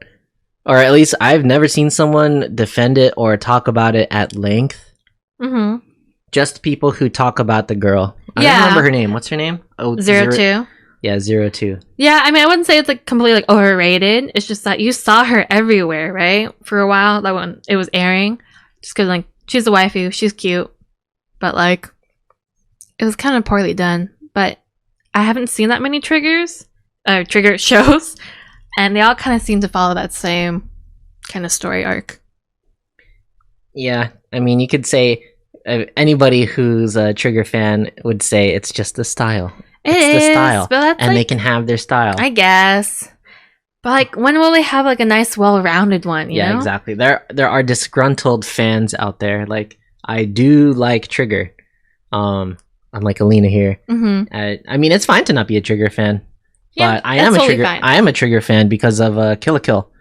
Or at least I've never seen someone defend it or talk about it at length. Mm-hmm. Just people who talk about the girl. I don't remember her name. What's her name? Oh, 02. Yeah, 02. Yeah, I mean, I wouldn't say it's like completely like overrated. It's just that you saw her everywhere, right? For a while, like when it was airing, just because like she's a waifu, she's cute, but like it was kind of poorly done. But I haven't seen that many trigger shows, and they all kind of seem to follow that same kind of story arc. Yeah, I mean, you could say anybody who's a Trigger fan would say it's just the style. It's the style, but and like, they can have their style. I guess. But like, when will they have like a nice, well-rounded one? You know? Exactly. There are disgruntled fans out there. Like, I do like Trigger. Unlike Alina here. Mm-hmm. I mean, it's fine to not be a Trigger fan, yeah, but I am a totally Trigger. Fine. I am a Trigger fan because of Kill la Kill.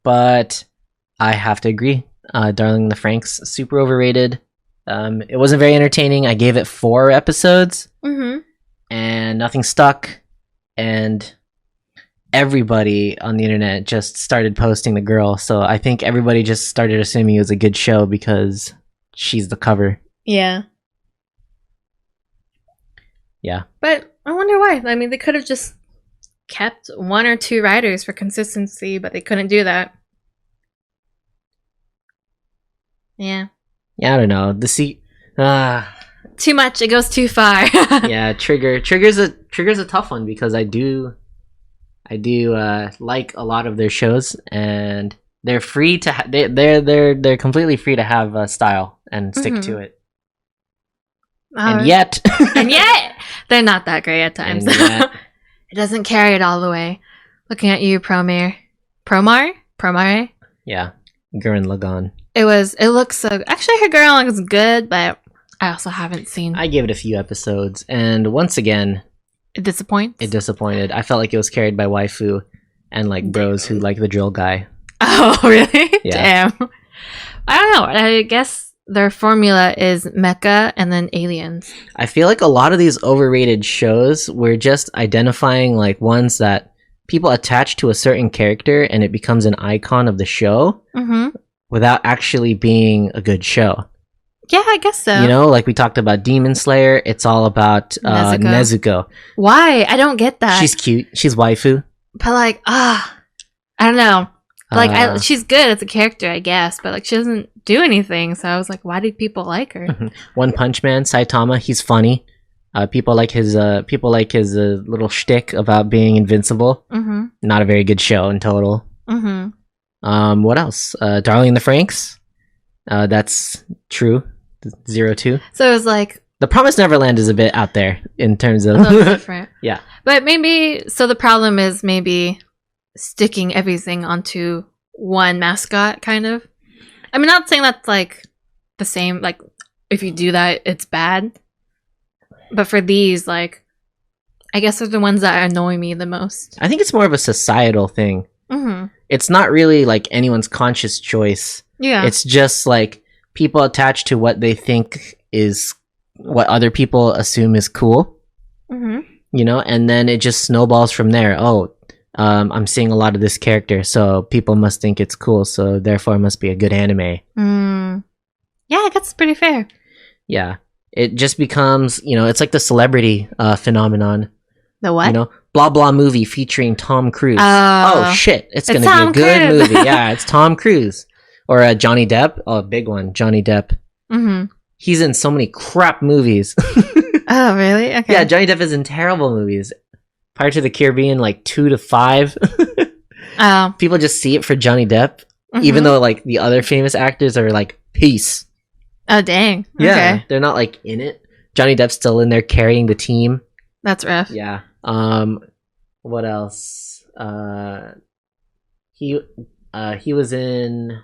But I have to agree, Darling in the Franxx, super overrated. It wasn't very entertaining. I gave it 4 episodes. Mm-hmm. And nothing stuck, and everybody on the internet just started posting the girl, so I think everybody just started assuming it was a good show because she's the cover. Yeah. But I wonder why. I mean, they could have just kept 1 or 2 writers for consistency, but they couldn't do that. Yeah, I don't know. too much. It goes too far. Yeah, Trigger's a tough one because I do like a lot of their shows, and they're free to they're completely free to have style and stick to it. And yet they're not that great at times. It doesn't carry it all the way. Looking at you, Promare. Yeah, Gurren Lagann. It looks so. Actually, her girl looks good, but I also haven't seen. I gave it a few episodes, and once again, it disappoints. It disappointed. I felt like it was carried by waifu and like bros who like the drill guy. Oh, really? Yeah. Damn. I don't know. I guess their formula is mecha and then aliens. I feel like a lot of these overrated shows were just identifying like ones that people attach to a certain character and it becomes an icon of the show without actually being a good show. Yeah, I guess so. You know, like we talked about Demon Slayer, it's all about Nezuko. Why? I don't get that. She's cute. She's waifu. But like, I don't know. Like, she's good as a character, I guess, but like she doesn't do anything. So I was like, why do people like her? One Punch Man, Saitama, he's funny. People like his little shtick about being invincible. Not a very good show in total. What else? Darling in the Franxx. That's true. 02. So it was like The Promised Neverland is a bit out there in terms of different. Yeah. But maybe so the problem is maybe sticking everything onto one mascot kind of. I mean, not saying that's like the same, like if you do that it's bad. But for these, like, I guess they're the ones that annoy me the most. I think it's more of a societal thing. It's not really like anyone's conscious choice. Yeah. It's just like people attach to what they think is what other people assume is cool. You know, and then it just snowballs from there. Oh, I'm seeing a lot of this character, so people must think it's cool, so therefore it must be a good anime. Yeah, I guess it's pretty fair. Yeah. It just becomes, you know, it's like the celebrity phenomenon. The what? You know, blah blah movie featuring Tom Cruise. Oh shit, it's gonna be a good movie. Yeah, it's Tom Cruise. Or Johnny Depp. Oh, big one. Johnny Depp. Mm-hmm. He's in so many crap movies. Oh, really? Okay. Yeah, Johnny Depp is in terrible movies. Pirates of the Caribbean, like 2 to 5. Oh. People just see it for Johnny Depp, even though like the other famous actors are like peace. Oh, dang. Yeah, Okay. they're not like in it. Johnny Depp's still in there carrying the team. That's rough. Yeah. What else? He was in,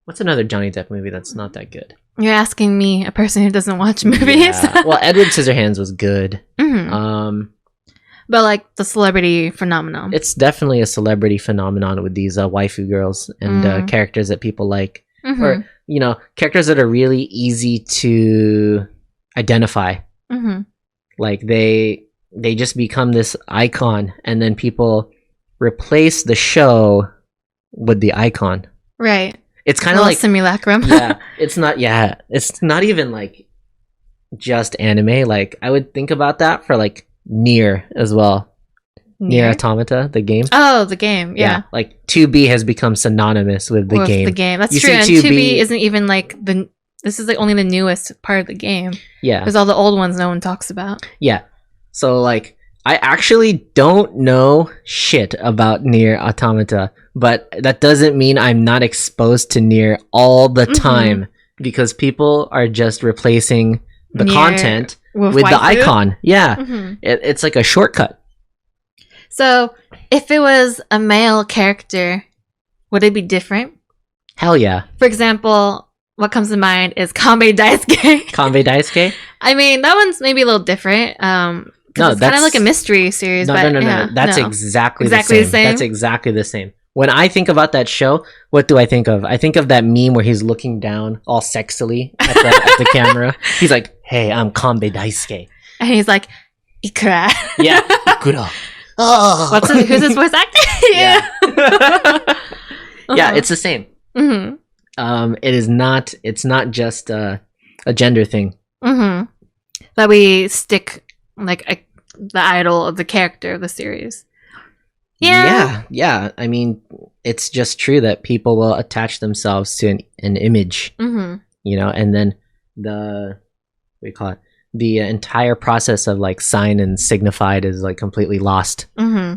what's another Johnny Depp movie that's not that good? You're asking me, a person who doesn't watch movies. Yeah. Well, Edward Scissorhands was good. But like the celebrity phenomenon. It's definitely a celebrity phenomenon with these waifu girls and characters that people like, or characters that are really easy to identify. Like they just become this icon, and then people replace the show with the icon. Right. It's kind of like simulacrum. Yeah, it's not even like just anime. Like I would think about that for like Nier as well. Nier Automata, the game. Oh, the game. Yeah. Like 2B has become synonymous with the game. The game. That's You true. see And 2B 2B isn't even like this is like only the newest part of the game. Yeah. Because all the old ones no one talks about. Yeah. So like I actually don't know shit about Nier Automata, but that doesn't mean I'm not exposed to Nier all the time, because people are just replacing the Nier content with the waifu? icon. Yeah. It's like a shortcut. So, if it was a male character, would it be different? Hell yeah. For example, what comes to mind is Kanbei Daisuke. Kanbei Daisuke? I mean, that one's maybe a little different. No, it's kind of like a mystery series. No. That's exactly the same. That's exactly the same. When I think about that show, what do I think of? I think of that meme where he's looking down all sexily at the camera. He's like, "Hey, I'm Kanbei Daisuke," and he's like, "Ikura." Yeah, Ikura. Oh. Who's his voice actor? Yeah. Yeah, it's the same. It is not. It's not just a gender thing. That we stick like the idol of the character of the series. Yeah. I mean, it's just true that people will attach themselves to an image, and then the entire process of like sign and signified is like completely lost.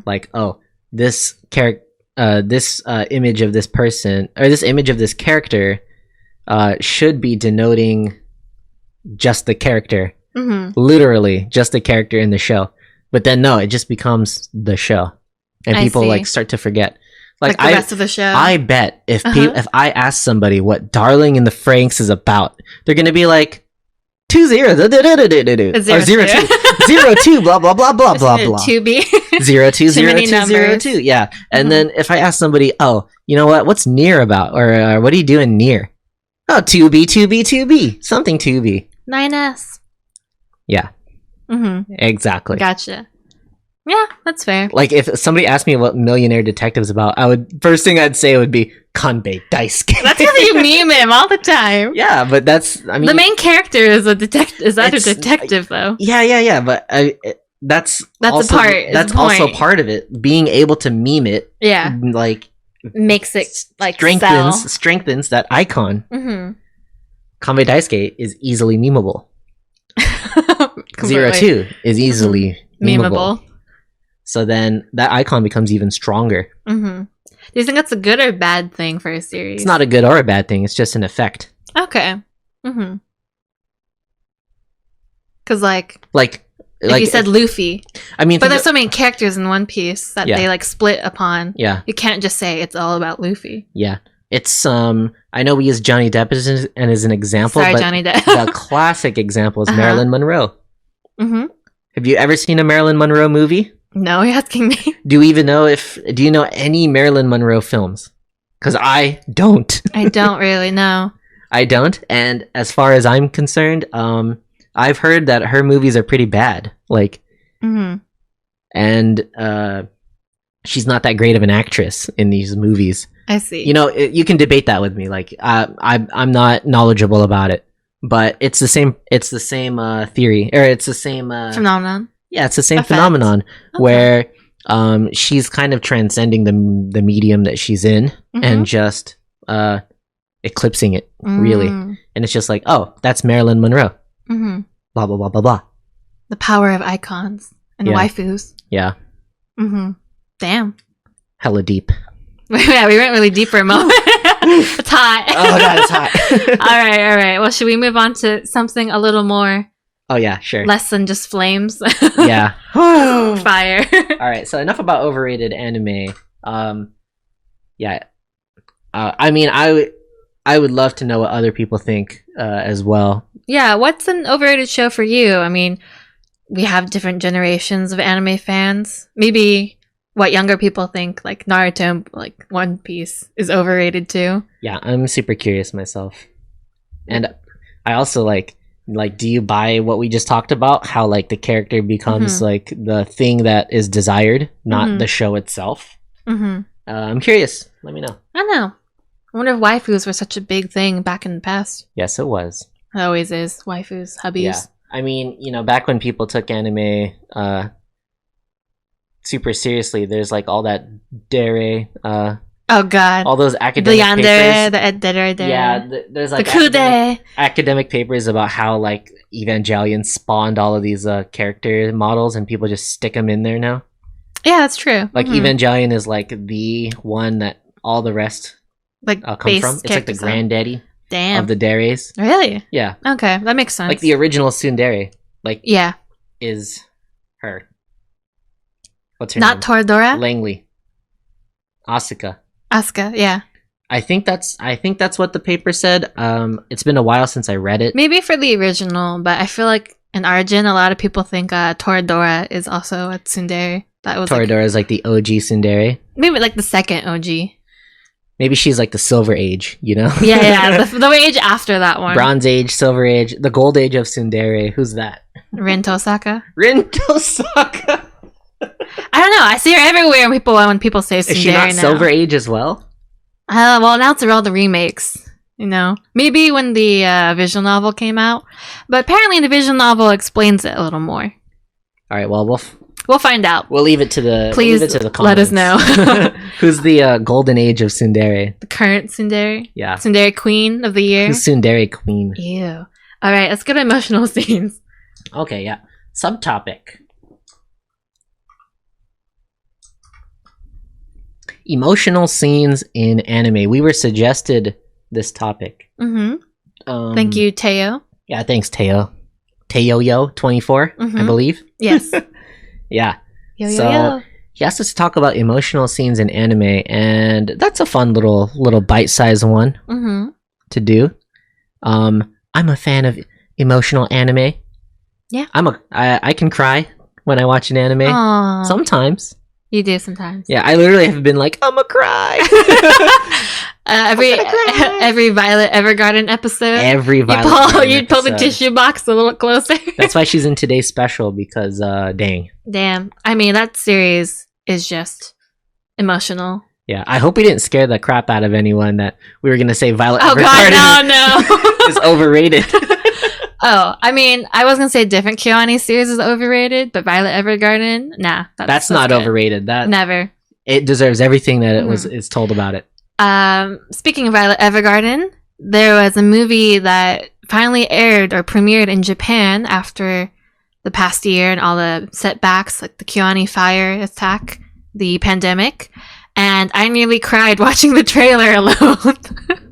Like, oh, this character, this image of this person, or this image of this character, should be denoting just the character, literally just the character in the show. But then no, it just becomes the show. And people like start to forget, like the rest of the show. I bet if if I ask somebody what Darling in the Franxx is about, they're gonna be like 2-0, 0-2, blah blah blah blah blah blah. 2B 0-2-0-2-0-2, yeah. And then if I ask somebody, oh, you know what's Nier about, or what do you do in Nier? Oh, 2B, something 2B. 9S. Yeah. Exactly. Gotcha. Yeah, that's fair. Like if somebody asked me what Millionaire Detective's about, first thing I'd say would be Kanbei Daisuke. That's because you meme him all the time. Yeah, but the main character is a detective. Is that a detective though? Yeah. But that's also, a part. That's also part of it. Being able to meme it. Yeah. Like makes it like strengthens that icon. Kanbei Daisuke is easily memeable. 0-2 is easily memeable. So then that icon becomes even stronger. Do you think that's a good or bad thing for a series? It's not a good or a bad thing. It's just an effect. Okay. Because like you said, Luffy. I mean, but there's so many characters in One Piece that they like split upon. Yeah. You can't just say it's all about Luffy. Yeah. It's I know we use Johnny Depp as an example. Sorry, but Johnny Depp. The classic example is Marilyn Monroe. Have you ever seen a Marilyn Monroe movie? No, you're asking me. Do you know any Marilyn Monroe films? Because I don't. I don't really know. I don't, and as far as I'm concerned, I've heard that her movies are pretty bad. Like, and she's not that great of an actress in these movies. I see. You can debate that with me. Like, I'm not knowledgeable about it, but it's the same. It's the same theory, or it's the same phenomenon. Yeah, it's the same phenomenon where she's kind of transcending the medium that she's in and just eclipsing it, really. And it's just like, oh, that's Marilyn Monroe. Mm-hmm. Blah, blah, blah, blah, blah. The power of icons and waifus. Yeah. Mm-hmm. Damn. Hella deep. Yeah, we went really deep for a moment. It's hot. Oh, God, it's hot. All right. Well, should we move on to something a little more... Oh, yeah, sure. Less than just flames? Yeah. Fire. All right, so enough about overrated anime. Yeah. I mean, I would love to know what other people think as well. Yeah, what's an overrated show for you? I mean, we have different generations of anime fans. Maybe what younger people think, like Naruto, like One Piece, is overrated too. Yeah, I'm super curious myself. And I also like, do you buy what we just talked about? How, like, the character becomes, like, the thing that is desired, not the show itself? I'm curious. Let me know. I don't know. I wonder if waifus were such a big thing back in the past. Yes, it was. It always is. Waifus, hubbies. Yeah. I mean, back when people took anime super seriously, there's, like, all that dere... oh God! All those academic papers. Yeah, there's like academic papers about how, like, Evangelion spawned all of these character models, and people just stick them in there now. Yeah, that's true. Like Evangelion is like the one that all the rest like come from. It's like the granddaddy of the deres. Really? Yeah. Okay, that makes sense. Like the original tsundere, like is her. What's her name? Not Toradora? Langley. Asuka, yeah. I think that's what the paper said. It's been a while since I read it. Maybe for the original, but I feel like in Arjun, a lot of people think Toradora is also a tsundere. That was Toradora is like the OG tsundere. Maybe like the second OG. Maybe she's like the Silver Age, Yeah. The age after that one. Bronze Age, Silver Age, the Gold Age of tsundere. Who's that? Rin Tosaka. I don't know. I see her everywhere when people say tsundere. Is she not now. Silver Age as well? Well, now it's all the remakes. Maybe when the visual novel came out, but apparently the visual novel explains it a little more. All right. Well, we'll find out. We'll leave it to the. Please comments. Let us know. Who's the golden age of tsundere? The current tsundere. Yeah. Tsundere queen of the year. Who's tsundere queen? Ew. All right. Let's go to emotional scenes. Okay. Yeah. Subtopic. Emotional scenes in anime. We were suggested this topic. Thank you, Teo. Yeah, thanks, Teo. Teoyo24, I believe. Yes. Yeah. Yo. He asked us to talk about emotional scenes in anime, and that's a fun little bite-sized one to do. I'm a fan of emotional anime. Yeah. I can cry when I watch an anime. Aww. Sometimes. You do sometimes. Yeah, I literally have been like, I'm a cry. Every Violet Evergarden episode. Every Violet you'd pull the tissue box a little closer. That's why she's in today's special, because dang. Damn. I mean, that series is just emotional. Yeah, I hope we didn't scare the crap out of anyone that we were going to say Violet Evergarden God, no. is overrated. Oh, I mean, I was gonna say different Kyoani series is overrated, but Violet Evergarden, nah, that's not good. Overrated. That never. It deserves everything that is told about it. Speaking of Violet Evergarden, there was a movie that finally aired or premiered in Japan after the past year and all the setbacks, like the Kyoani fire attack, the pandemic, and I nearly cried watching the trailer alone.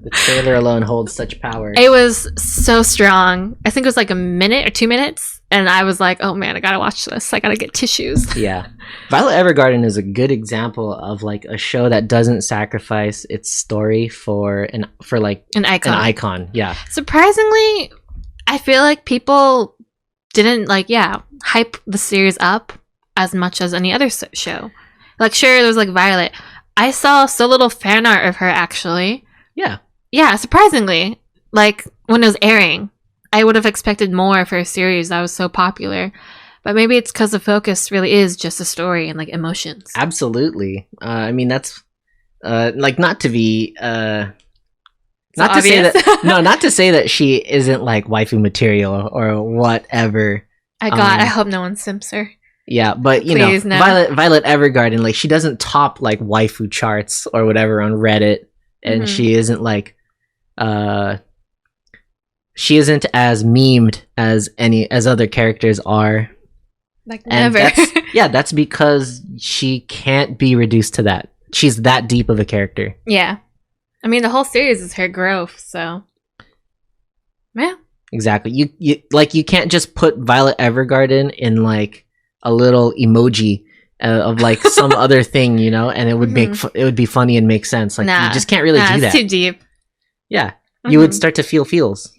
The trailer alone holds such power. It was so strong. I think it was like a minute or 2 minutes, and I was like, oh man, I gotta watch this. I gotta get tissues. Yeah. Violet Evergarden is a good example of like a show that doesn't sacrifice its story for an icon. Yeah. Surprisingly, I feel like people didn't hype the series up as much as any other show. Like, sure, there was like Violet. I saw so little fan art of her, actually. Yeah. Yeah, surprisingly. Like, when it was airing, I would have expected more for a series that was so popular. But maybe it's because the focus really is just a story and, like, emotions. Absolutely. I mean, that's, not to be, not to say that, no, not to say that she isn't, like, waifu material or whatever. I hope no one simps her. Yeah, but you Please, know, no. Violet Evergarden, like, she doesn't top like waifu charts or whatever on Reddit, and she isn't like she isn't as memed as other characters are. Like And never. that's because she can't be reduced to that. She's that deep of a character. Yeah. I mean, the whole series is her growth, so yeah. Exactly. You can't just put Violet Evergarden in like a little emoji of like some other thing, you know, and it would it would be funny and make sense. Like you just can't really do that. It's too deep. Yeah. You would start to feel feels.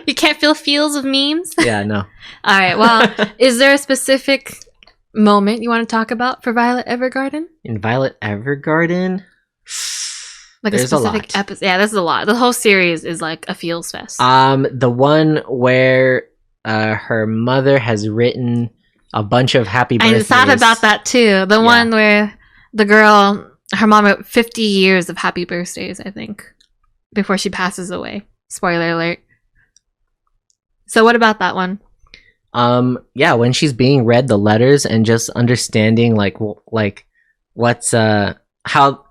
You can't feel feels of memes? Yeah, no. All right. Well, is there a specific moment you want to talk about for Violet Evergarden? In Violet Evergarden, Like there's a specific episode. Yeah, there's a lot. The whole series is like a feels fest. The one where her mother has written a bunch of happy birthdays. I thought about that too. The one where the girl, her mom wrote 50 years of happy birthdays, I think, before she passes away. Spoiler alert. So what about that one? Yeah, when she's being read the letters and just understanding like what's how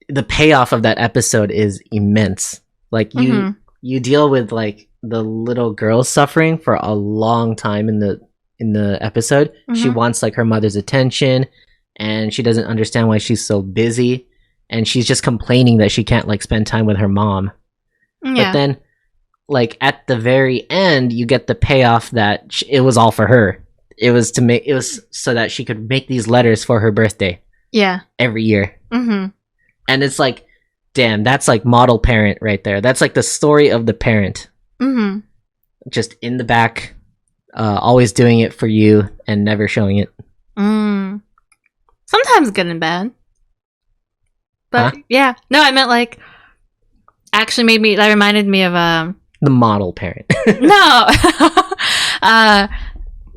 the payoff of that episode is immense. Like you deal with like the little girl suffering for a long time in the episode. She wants like her mother's attention and she doesn't understand why she's so busy and she's just complaining that she can't like spend time with her mom. Yeah. But then like at the very end you get the payoff that it was all for her. It was so that she could make these letters for her birthday. Yeah. Every year. And it's like, damn, that's like model parent right there. That's like the story of the parent. Just in the back, always doing it for you and never showing it. Sometimes good and bad. But yeah. No, I meant like actually that reminded me of the model parent. No.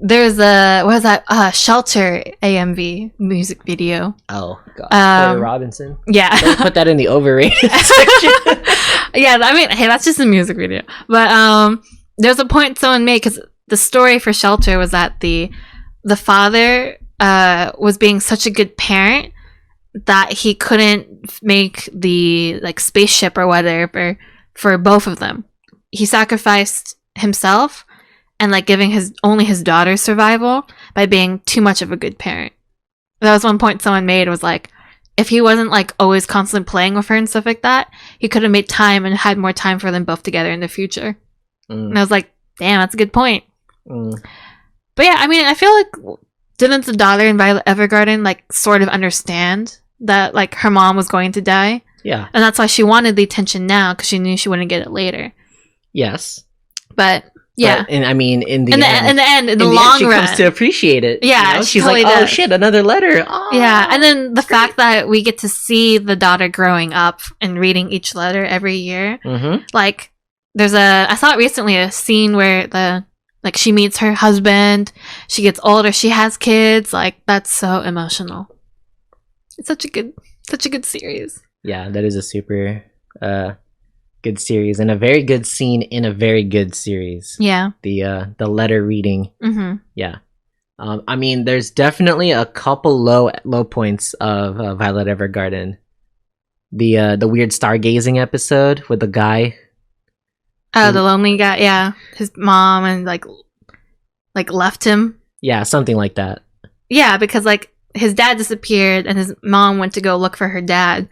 There's what is that? Shelter AMV music video. Oh god. Corey Robinson. Yeah. Don't put that in the overrated section. Yeah, I mean, hey, that's just a music video. But there's a point someone made because the story for Shelter was that the father was being such a good parent that he couldn't make the like spaceship or whatever for both of them. He sacrificed himself and like giving only his daughter's survival by being too much of a good parent. That was one point someone made, was like, if he wasn't like always constantly playing with her and stuff like that, he could have made time and had more time for them both together in the future. And I was like, damn, that's a good point. But yeah, I mean, I feel like didn't the daughter in Violet Evergarden like sort of understand that like her mom was going to die? Yeah. And that's why she wanted the attention now, because she knew she wouldn't get it later. Yes. But yeah. And I mean, in the end, in the long she run, comes to appreciate it. Yeah, you know? She's totally like, oh does. shit, another letter. Oh, yeah, and then the fact that we get to see the daughter growing up and reading each letter every year. Like, I saw it recently, a scene where she meets her husband, she gets older, she has kids. Like, that's so emotional. It's such a good series. Yeah, that is a super good series and a very good scene in a very good series. Yeah. The letter reading. Yeah. I mean, there's definitely a couple low points of Violet Evergarden. The weird stargazing episode with the guy. Oh, the lonely guy. Yeah, his mom and like left him. Yeah, something like that. Yeah, because like his dad disappeared and his mom went to go look for her dad,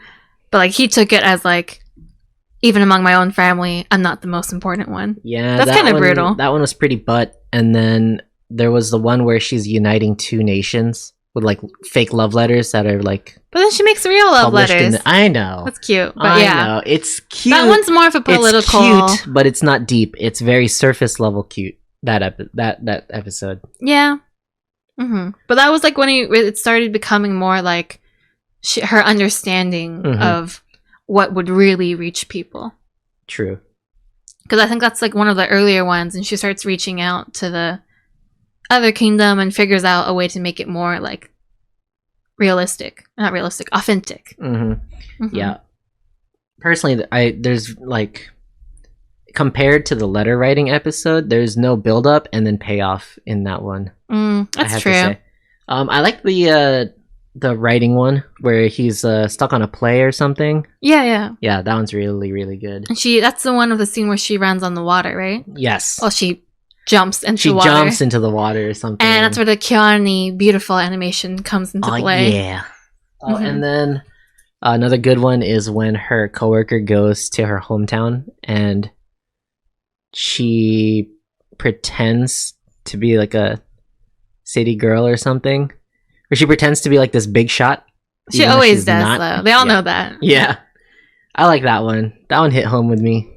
but like he took it as like, even among my own family, I'm not the most important one. Yeah, that's kind of brutal. That one was pretty butt. And then there was the one where she's uniting two nations with like fake love letters that are like. But then she makes real love letters. I know. That's cute. But I know. It's cute. That one's more of a political. It's cute, but it's not deep. It's very surface level cute. That episode. Yeah. But that was like when it started becoming more like her understanding of what would really reach people. True. Because I think that's like one of the earlier ones, and she starts reaching out to the other kingdom and figures out a way to make it more like authentic. Yeah. Personally, there's like, compared to the letter writing episode, there's no build up and then payoff in that one. That's true. I like the the writing one where he's stuck on a play or something. Yeah. Yeah, that one's really, really good. And that's the one of the scene where she runs on the water, right? Yes. Well, she jumps into She water. jumps into the water or something. And that's where the Keone beautiful animation comes into play. Yeah. Oh, and then another good one is when her coworker goes to her hometown and she pretends to be like a city girl or something. Or she pretends to be like this big shot. She always does, though. They all know that. Yeah. I like that one. That one hit home with me.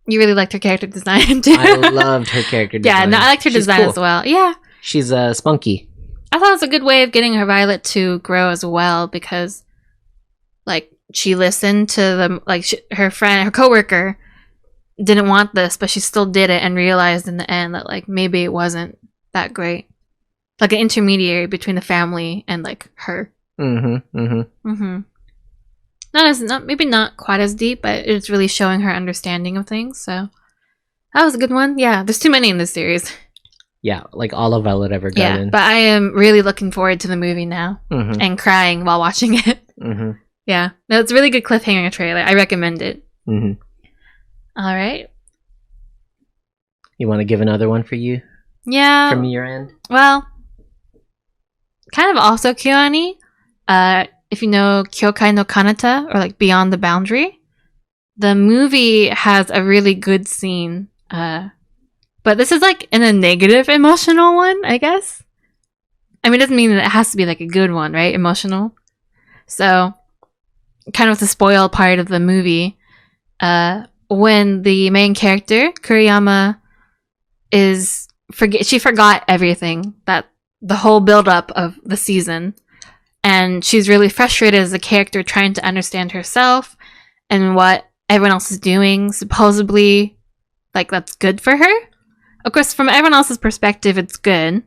You really liked her character design, too. I loved her character design. Yeah, no, I liked her design as well. Yeah. She's spunky. I thought it was a good way of getting her Violet to grow as well because, like, she listened to them, like, her friend, her coworker didn't want this, but she still did it and realized in the end that, like, maybe it wasn't that great. Like an intermediary between the family and, like, her. Maybe not quite as deep, but it's really showing her understanding of things. So that was a good one. Yeah, there's too many in this series. Yeah, like all of Violet Evergarden. Yeah, but I am really looking forward to the movie now and crying while watching it. Yeah, no, it's a really good cliffhanger trailer. I recommend it. All right. You want to give another one for you? Yeah. From your end? Well, kind of also Keone. If you know Kyokai no Kanata or like Beyond the Boundary, the movie has a really good scene. But this is like in a negative emotional one, I guess. I mean, it doesn't mean that it has to be like a good one, right? Emotional. So, kind of the spoil part of the movie, when the main character, Kuriyama, she forgot everything, that the whole build-up of the season. And she's really frustrated as a character trying to understand herself and what everyone else is doing. Supposedly, like, that's good for her. Of course, from everyone else's perspective, it's good.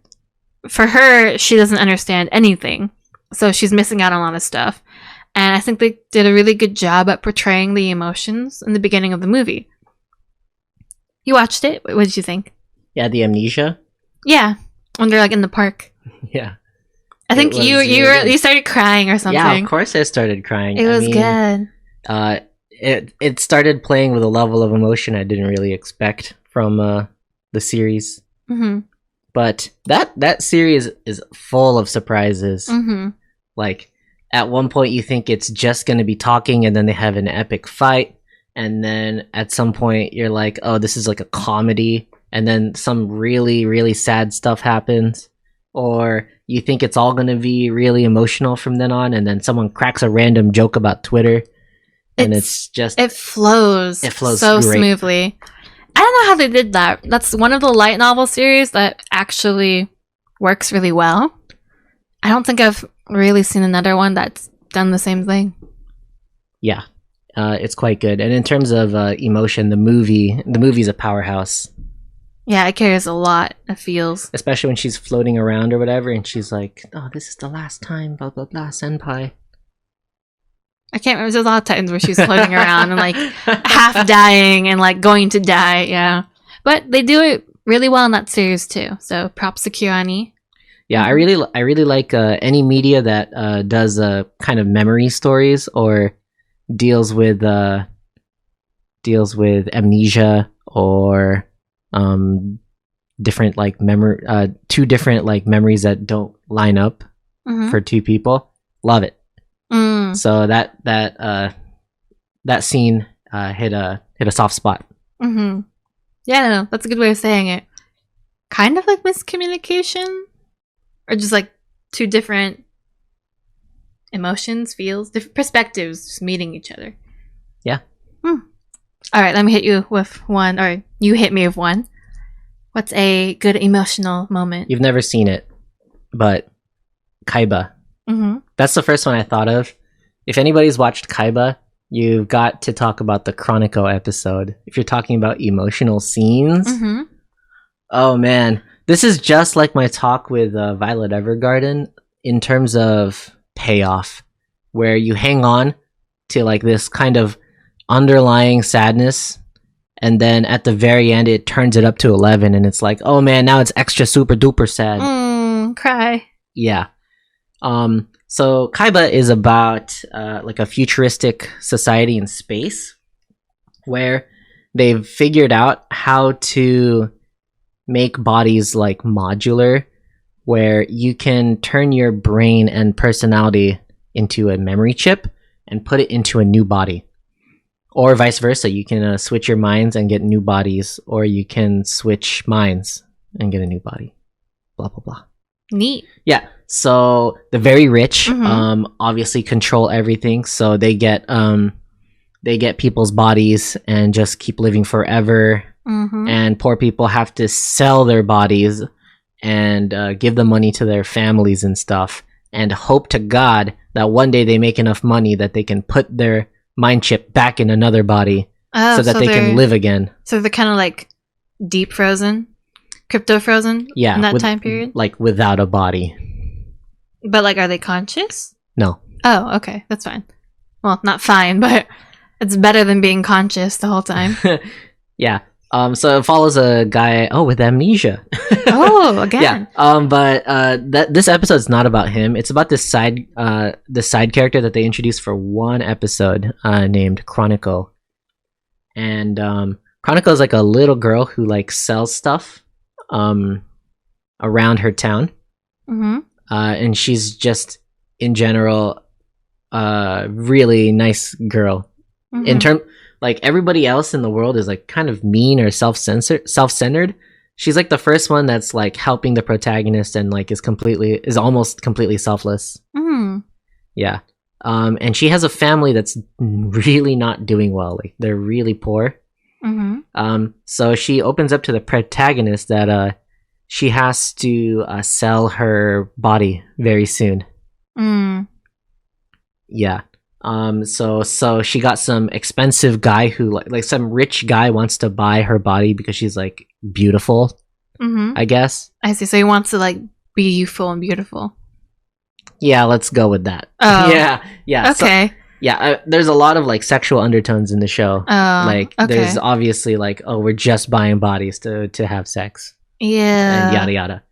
For her, she doesn't understand anything. So she's missing out on a lot of stuff. And I think they did a really good job at portraying the emotions in the beginning of the movie. You watched it? What did you think? Yeah, the amnesia? Yeah. When they're like in the park. Yeah. I think you started crying or something. Yeah, of course I started crying. It was good. It started playing with a level of emotion I didn't really expect from the series. But that series is full of surprises. Like, at one point you think it's just going to be talking and then they have an epic fight. And then at some point you're like, oh, this is like a comedy. And then some really, really sad stuff happens. Or you think it's all going to be really emotional from then on. And then someone cracks a random joke about Twitter. And it flows so great. Smoothly. I don't know how they did that. That's one of the light novel series that actually works really well. I don't think I've really seen another one that's done the same thing. Yeah, it's quite good. And in terms of emotion, the movie's a powerhouse. Yeah, it carries a lot of feels. Especially when she's floating around or whatever, and she's like, oh, this is the last time, blah, blah, blah, senpai. I can't remember. There's a lot of times where she's floating around and like half dying and like going to die. Yeah, but they do it really well in that series too. So props to Keone. Yeah, I really like any media that does kind of memory stories or deals with amnesia or different like two different like memories that don't line up for two people. Love it. So that scene hit a soft spot. Yeah, no, that's a good way of saying it. Kind of like miscommunication, or just like two different emotions, feels, different perspectives, just meeting each other. Yeah. All right, let me hit you with one, or you hit me with one. What's a good emotional moment? You've never seen it, but Kaiba. That's the first one I thought of. If anybody's watched Kaiba, you've got to talk about the Chronicle episode. If you're talking about emotional scenes, oh man, this is just like my talk with Violet Evergarden in terms of payoff, where you hang on to like this kind of underlying sadness, and then at the very end it turns it up to 11, and it's like, oh man, now it's extra super duper sad. Cry. Yeah. So Kaiba is about like a futuristic society in space where they've figured out how to make bodies like modular, where you can turn your brain and personality into a memory chip and put it into a new body. Or vice versa, you can switch your minds and get new bodies, or you can switch minds and get a new body. Blah, blah, blah. Neat. Yeah, so the very rich Mhm. obviously control everything, so they get people's bodies and just keep living forever, Mhm. and poor people have to sell their bodies and give the money to their families and stuff, and hope to God that one day they make enough money that they can put their mind chip back in another body Oh, so that they can live again. So they're kind of like deep frozen, crypto frozen. Yeah, in that time period. like without a body. But like, are they conscious? No. Oh, okay, that's fine. Well, not fine, but it's better than being conscious the whole time. Yeah. So it follows a guy with amnesia. Oh, again. Yeah. But this episode's not about him. It's about this side character that they introduced for one episode, named Chronicle. And Chronicle is like a little girl who like sells stuff around her town. Mm-hmm. And she's just in general really nice girl. Mm-hmm. In term, like everybody else in the world is like kind of mean or self-centered. She's like the first one that's like helping the protagonist and like is almost completely selfless. Mm. Yeah. And she has a family that's really not doing well. Like they're really poor. Mm-hmm. So she opens up to the protagonist that she has to sell her body very soon. Mm. Yeah. So she got some expensive guy who like some rich guy wants to buy her body because she's like beautiful. Mm-hmm. I guess. I see. So he wants to like be youthful and beautiful. Yeah, let's go with that. Oh. Yeah. Okay. So, yeah, there's a lot of like sexual undertones in the show. Oh. Like okay. there's obviously like, oh, we're just buying bodies to have sex. Yeah. And yada yada.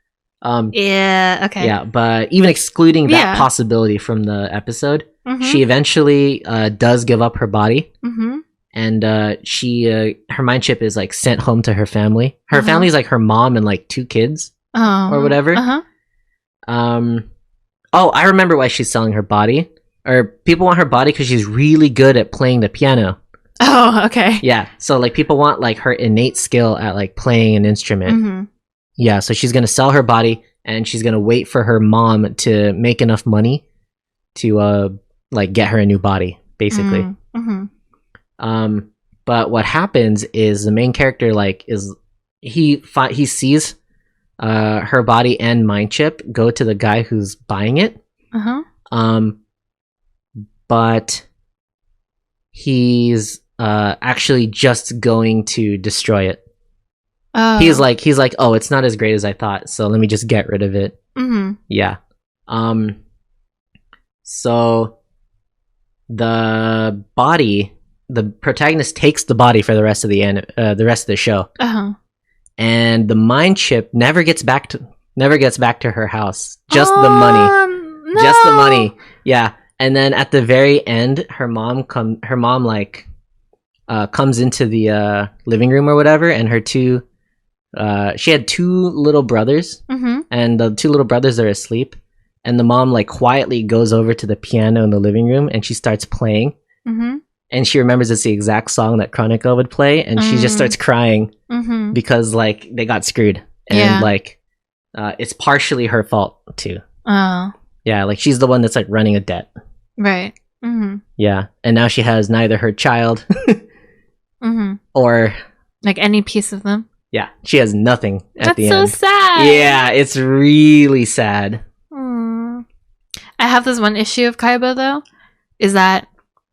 Yeah. Okay. Yeah, but even excluding that possibility from the episode, she eventually does give up her body. Mm-hmm. And her mind chip is like sent home to her family. Her family's like her mom and like 2 kids or whatever. Oh, I remember why she's selling her body. Or people want her body because she's really good at playing the piano. Oh, okay. Yeah, so like people want like her innate skill at like playing an instrument. Mm-hmm. Yeah, so she's gonna sell her body and she's gonna wait for her mom to make enough money to like get her a new body, basically. Mm-hmm. But what happens is the main character like he sees her body and mind chip go to the guy who's buying it. But he's actually just going to destroy it. Oh. He's like, oh, it's not as great as I thought, so let me just get rid of it. Mm-hmm. Yeah. So the protagonist takes the body for the rest of the show. And the mind chip never gets back to her house. Just the money. No. Just the money. Yeah. And then at the very end, her mom comes into the living room or whatever, and she had 2 little brothers, and the 2 little brothers are asleep, and the mom like quietly goes over to the piano in the living room and she starts playing, and she remembers it's the exact song that Chronicle would play, and she just starts crying because like they got screwed, and like it's partially her fault too. Oh. Yeah, like she's the one that's like running a debt. Right. Mm-hmm. Yeah, and now she has neither her child or like any piece of them. Yeah, she has nothing at the end. That's so sad. Yeah, it's really sad. I have this one issue of Kaiba though, is that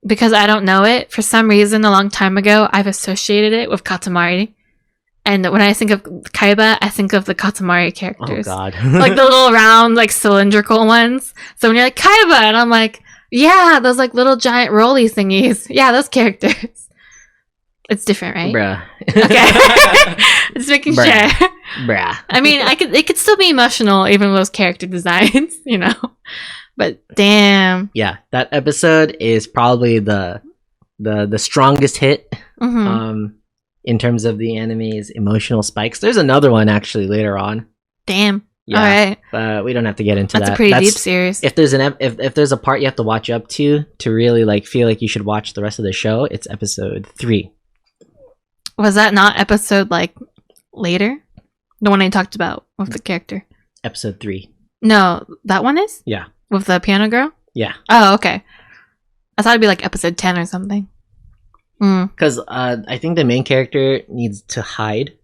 because I don't know it, for some reason a long time ago, I've associated it with Katamari. And when I think of Kaiba, I think of the Katamari characters. Oh, God. Like the little round, like cylindrical ones. So when you're like, Kaiba, and I'm like, yeah, those like little giant rolly thingies. Yeah, those characters. It's different, right? Bruh. Okay. Just making sure. Bruh. I mean, it could still be emotional, even with those character designs, you know? But damn. Yeah, that episode is probably the strongest hit in terms of the anime's emotional spikes. There's another one actually later on. Damn. Yeah, all right. But we don't have to get into that. That's a pretty deep series. If there's if there's a part you have to watch up to really like feel like you should watch the rest of the show, it's episode 3. Was that not episode like later? The one I talked about with the character. Episode 3. No, that one is? Yeah. With the piano girl? Yeah. Oh, okay. I thought it'd be like episode 10 or something. Because I think the main character needs to hide.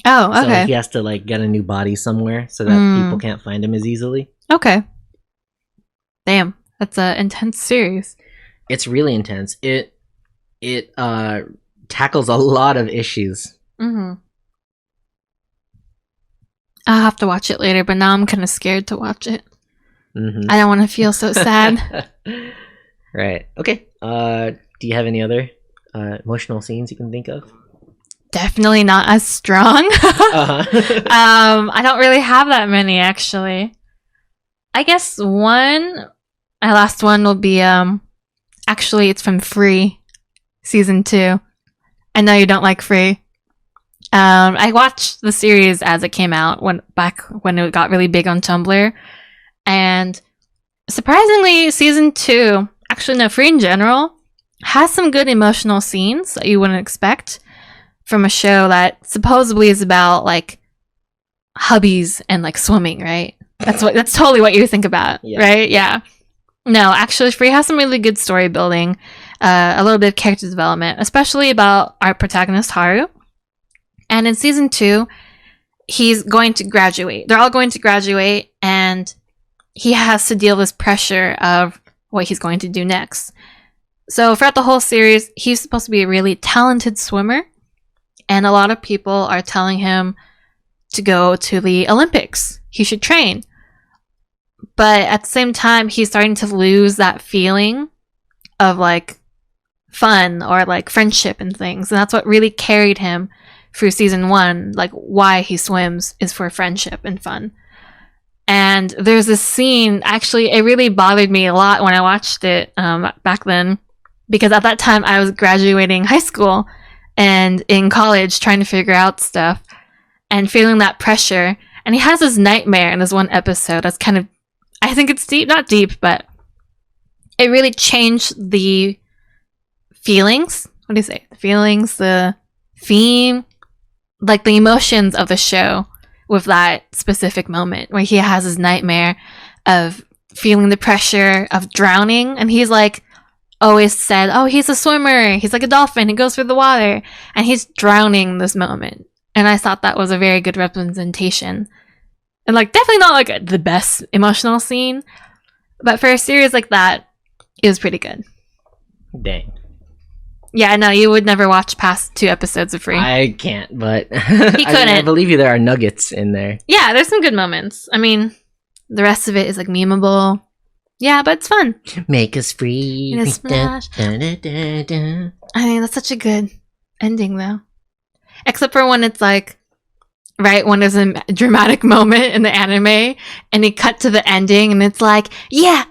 Oh, okay. So he has to like get a new body somewhere so that people can't find him as easily. Okay. Damn, that's an intense series. It's really intense. It tackles a lot of issues. I'll have to watch it later, but now I'm kind of scared to watch it. I don't want to feel so sad. Right. Okay. Do you have any other emotional scenes you can think of? Definitely not as strong. I don't really have that many, actually. I guess my last one will be actually it's from Free season 2. I know you don't like Free. I watched the series as it came out back when it got really big on Tumblr, and surprisingly, season 2, actually no, Free in general, has some good emotional scenes that you wouldn't expect from a show that supposedly is about like hubbies and like swimming, right? That's totally what you think about, right? Yeah. No, actually, Free has some really good story building, a little bit of character development, especially about our protagonist Haru. And in season 2, he's going to graduate. They're all going to graduate, and he has to deal with this pressure of what he's going to do next. So throughout the whole series, he's supposed to be a really talented swimmer, and a lot of people are telling him to go to the Olympics. He should train. But at the same time, he's starting to lose that feeling of like fun or like friendship and things. And that's what really carried him through season 1. Like why he swims is for friendship and fun. And there's this scene, actually, it really bothered me a lot when I watched it back then, because at that time I was graduating high school and in college trying to figure out stuff and feeling that pressure. And he has this nightmare in this one episode that's kind of, I think it's deep, not deep, but it really changed the feelings. What do you say? The feelings, the theme, like the emotions of the show with that specific moment where he has his nightmare of feeling the pressure of drowning. And he's like, always said, oh, he's a swimmer. He's like a dolphin. He goes through the water. And he's drowning this moment. And I thought that was a very good representation. And like, definitely not like the best emotional scene. But for a series like that, it was pretty good. Dang. Yeah, no, you would never watch past 2 episodes of Free. I can't, but he couldn't. I believe you. There are nuggets in there. Yeah, there's some good moments. I mean, the rest of it is like memeable. Yeah, but it's fun. Make us free. In a splash. I mean, that's such a good ending, though. Except for when it's like, right when there's a dramatic moment in the anime, and you cut to the ending, and it's like, yeah.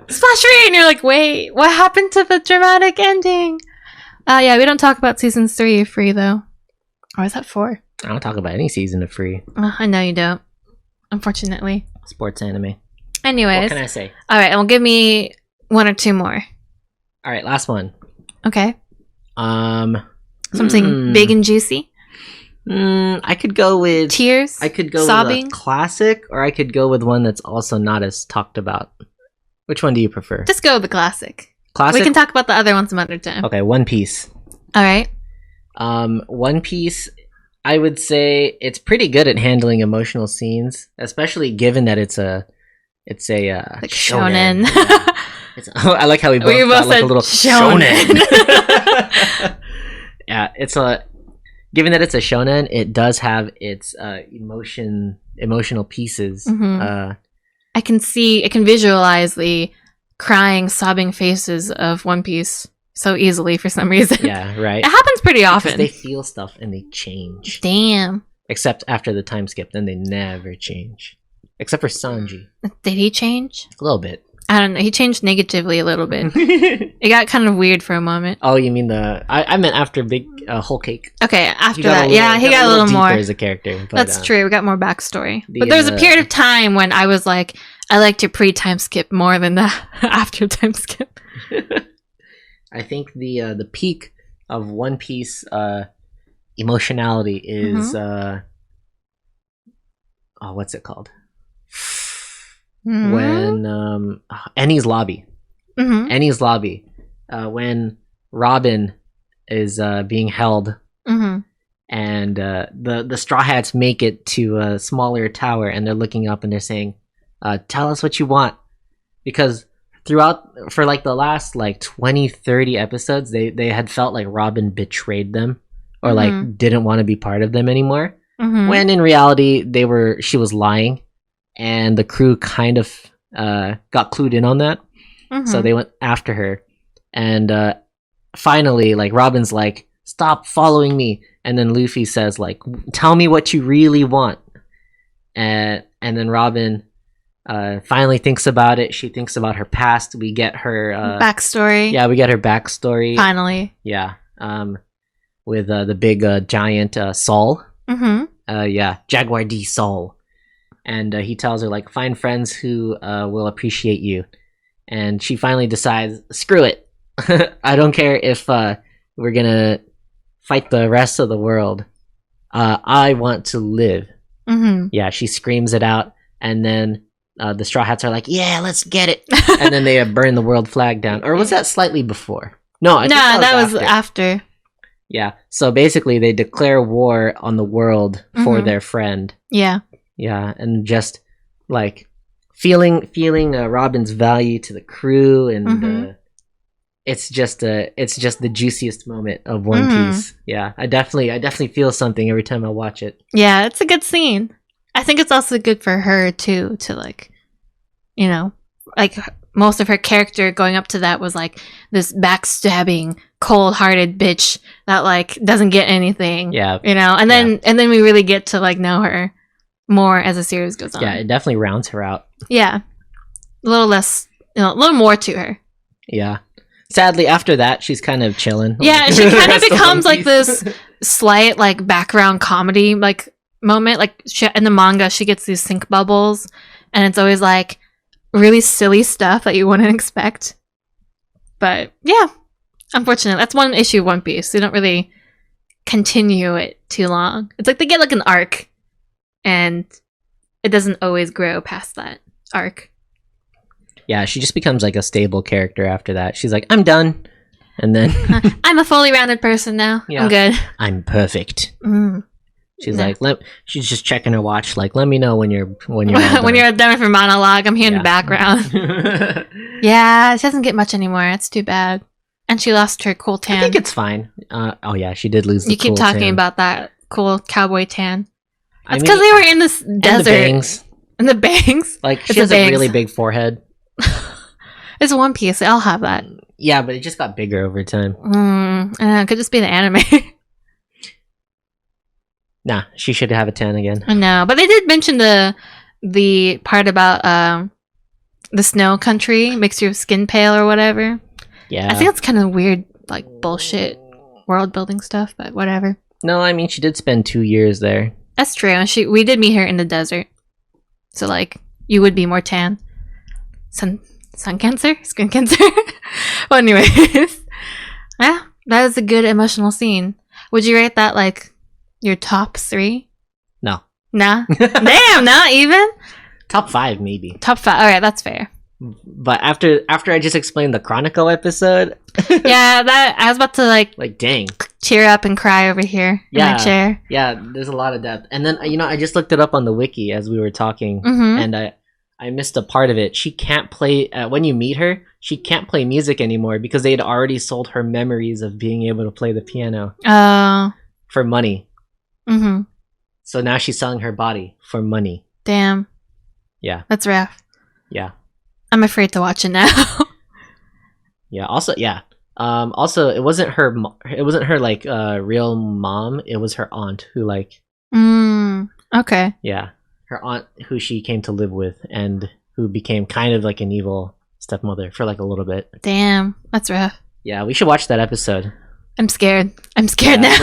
Splash free, and you're like, wait, what happened to the dramatic ending? Yeah, we don't talk about season 3 of Free, though. Or is that 4? I don't talk about any season of Free. I know you don't. Unfortunately. Sports anime. Anyways. What can I say? Alright, well, give me 1 or 2 more. Alright, last one. Okay. Something big and juicy? I could go with... Tears? I could go sobbing? with a classic, or I could go with one that's also not as talked about. Which one do you prefer? Just go with the classic. Classic? We can talk about the other ones some other time. Okay, One Piece. Alright. One Piece, I would say it's pretty good at handling emotional scenes, especially given that it's a like shonen. I like how we both got like a little shonen. Yeah, it's a given that it's a shonen, it does have its emotional pieces. I can visualize the crying, sobbing faces of One Piece so easily for some reason. Yeah, right. It happens pretty often. Because they feel stuff and they change. Damn. Except after the time skip, then they never change. except for Sanji. Did he change? A little bit. I don't know. He changed negatively a little bit. It got kind of weird for a moment. Oh, you mean I meant after Big Whole Cake. Okay, after that. He got a little deeper more as a character. But, that's true. We got more backstory. The, But there was a period of time when I was like, I like to pre-time skip more than the after time skip. I think the peak of One Piece emotionality is what's it called? When Ennie's lobby. Ennie's lobby. When Robin is being held, and the Straw Hats make it to a smaller tower, and they're looking up and they're saying, "Tell us what you want," because for like the last like 20-30 episodes, they had felt like Robin betrayed them or like didn't want to be part of them anymore. When in reality, she was lying. And the crew kind of got clued in on that. So they went after her. And finally, like, Robin's like, "Stop following me." And then Luffy says, like, "Tell me what you really want." And then Robin finally thinks about it. She thinks about her past. We get her... backstory. Yeah, we get her backstory. Finally. Yeah. With the big giant Saul. Jaguar D. Saul. And he tells her, like, find friends who will appreciate you. And she finally decides, screw it. I don't care if we're gonna fight the rest of the world. I want to live. Yeah, she screams it out. And then the Straw Hats are like, yeah, let's get it. And then they burn the world flag down. Or was that slightly before? No, I think that was after. Yeah, so basically they declare war on the world for their friend. Yeah. Yeah, and just like feeling Robin's value to the crew, and it's just the juiciest moment of One Piece. Yeah, I definitely feel something every time I watch it. Yeah, it's a good scene. I think it's also good for her too, to like, you know, like most of her character going up to that was like this backstabbing, cold-hearted bitch that like doesn't get anything. Yeah, you know, and then we really get to like know her more as the series goes on. Yeah, it definitely rounds her out. Yeah, a little less, a little more to her. Yeah. Sadly, after that, she's kind of chilling. Yeah, she kind of becomes like this slight like background comedy like moment. Like in the manga, she gets these sync bubbles, and it's always like really silly stuff that you wouldn't expect. But yeah, unfortunately, that's one issue of One Piece. They don't really continue it too long. It's like they get like an arc. And it doesn't always grow past that arc. Yeah, she just becomes like a stable character after that. She's like, I'm done. And then... I'm a fully rounded person now. Yeah. I'm good. I'm perfect. She's like, she's just checking her watch. Like, let me know when you're when you're done with your monologue. I'm here in the background. Yeah, she doesn't get much anymore. It's too bad. And she lost her cool tan. I think it's fine. Oh yeah, she did lose the cool tan. You keep talking about that cool cowboy tan. That's because they were in this desert. And the bangs. Like, she has a really big forehead. It's One Piece. They all have that. Yeah, but it just got bigger over time. It could just be the anime. Nah, she should have a tan again. I know. But they did mention the part about the snow country makes your skin pale or whatever. Yeah. I think that's kind of weird, like, bullshit world building stuff, but whatever. No, I mean, she did spend 2 years there. That's true. We did meet her in the desert. So, like, you would be more tan. Sun cancer? Skin cancer? Well, anyways. Yeah, that is a good emotional scene. Would you rate that, like, your top 3? No. Nah? Damn, not even? Top 5, maybe. Top 5. Alright, that's fair. But after I just explained the Chronicle episode... yeah, that I was about to, like, dang. Cheer up and cry over here in my chair. Yeah, there's a lot of depth. And then, I just looked it up on the wiki as we were talking, and I missed a part of it. She can't play, when you meet her, she can't play music anymore because they had already sold her memories of being able to play the piano. For money. So now she's selling her body for money. Damn. Yeah. That's rough. Yeah. I'm afraid to watch it now. Yeah. Also, it wasn't her. It wasn't her like real mom. It was her aunt who like. Okay. Yeah, her aunt who she came to live with and who became kind of like an evil stepmother for like a little bit. Damn, that's rough. Yeah, we should watch that episode. I'm scared. I'm scared now.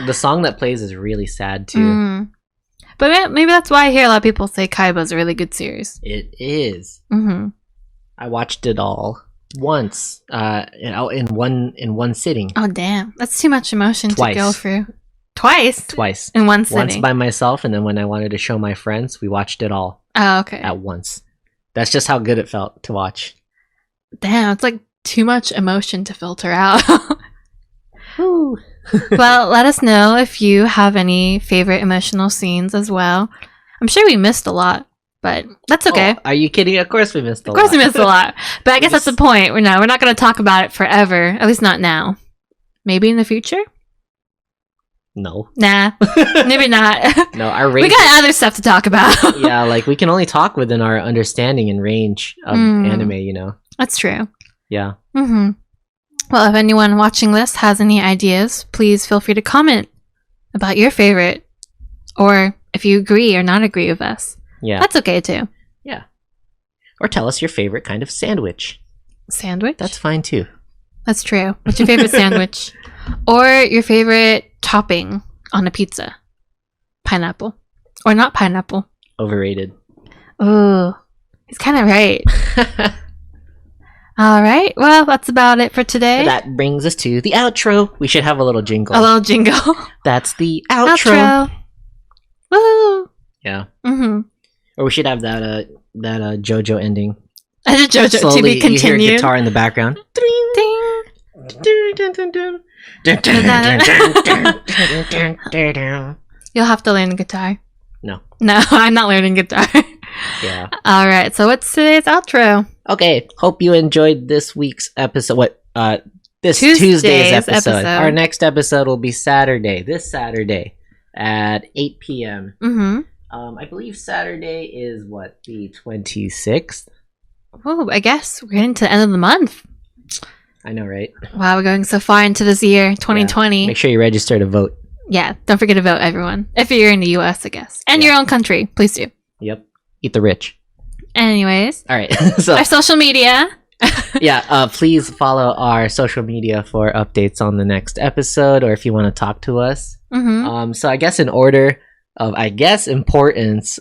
The song that plays is really sad too. But maybe that's why I hear a lot of people say Kaiba's a really good series. It is. Mm-hmm. I watched it all once, in one sitting. Oh damn, that's too much emotion Twice. to go through. Twice in one sitting. Once by myself, and then when I wanted to show my friends, we watched it all. Oh, okay. At once. That's just how good it felt to watch. Damn, it's like too much emotion to filter out. Well, let us know if you have any favorite emotional scenes as well. I'm sure we missed a lot, but that's okay. Oh, are you kidding? Of course we missed a lot. Of course we missed a lot. But I guess that's the point. We're not going to talk about it forever. At least not now. Maybe in the future? No. Nah. Maybe not. No, our range. We got other stuff to talk about. Yeah, like we can only talk within our understanding and range of anime, you know? That's true. Yeah. Mm-hmm. Well, if anyone watching this has any ideas, please feel free to comment about your favorite. Or if you agree or not agree with us. Yeah. That's okay too. Yeah. Or tell us your favorite kind of sandwich. Sandwich? That's fine too. That's true. What's your favorite sandwich? Or your favorite topping on a pizza? Pineapple. Or not pineapple. Overrated. Ooh. He's kind of right. All right. Well, that's about it for today. That brings us to the outro. We should have a little jingle. A little jingle. That's the outro. Woo! Yeah. Mm-hmm. Or we should have that JoJo ending. JoJo Slowly, to be continued. You hear a guitar in the background. Ding. You'll have to learn guitar. No, I'm not learning guitar. Yeah. All right. So what's today's outro? Okay. Hope you enjoyed this week's episode. This Tuesday's episode. Our next episode will be Saturday. This Saturday at 8 p.m. Mm-hmm. I believe Saturday is the 26th. Oh, I guess we're getting to the end of the month. I know, right? Wow, we're going so far into this year, 2020. Yeah. Make sure you register to vote. Yeah, don't forget to vote, everyone. If you're in the U.S., I guess. And your own country, please do. Yep. Eat the rich. Anyways. All right. So our social media. Yeah, please follow our social media for updates on the next episode, or if you want to talk to us. Mm-hmm. So I guess in order of, importance,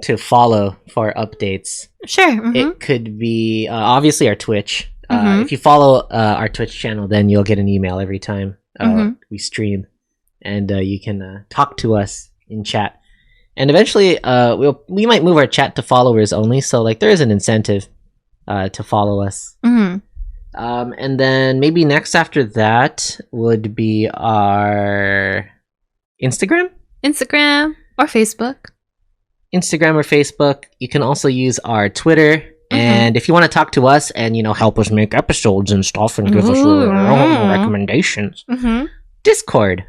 to follow for updates. Sure. Mm-hmm. It could be, obviously, our Twitch. If you follow our Twitch channel, then you'll get an email every time we stream, and you can talk to us in chat. And eventually, we might move our chat to followers only, so like there is an incentive to follow us. Mm-hmm. And then maybe next after that would be our Instagram or Facebook. Instagram or Facebook. You can also use our Twitter. And if you want to talk to us and, help us make episodes and stuff and give us your own recommendations, Discord.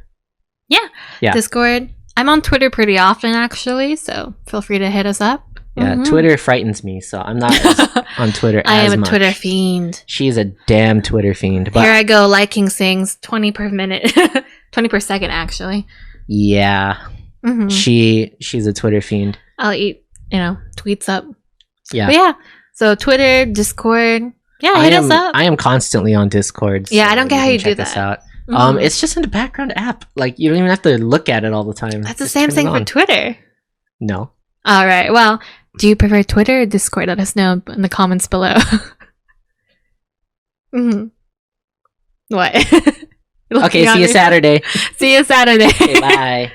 Yeah. Discord. I'm on Twitter pretty often, actually, so feel free to hit us up. Yeah, Twitter frightens me, so I'm not on Twitter as much. I am a Twitter fiend. She's a damn Twitter fiend. But here I go liking things 20 per minute. 20 per second, actually. Yeah. She's a Twitter fiend. I'll eat, tweets up. Yeah. But yeah. So Twitter, Discord. Yeah, hit us up. I am constantly on Discord. Yeah, I don't get how you do that. Us out. It's just in the background app. Like, you don't even have to look at it all the time. That's the same thing for Twitter. No. All right. Well, do you prefer Twitter or Discord? Let us know in the comments below. What? Okay, see you Saturday. See you Saturday. Okay, bye.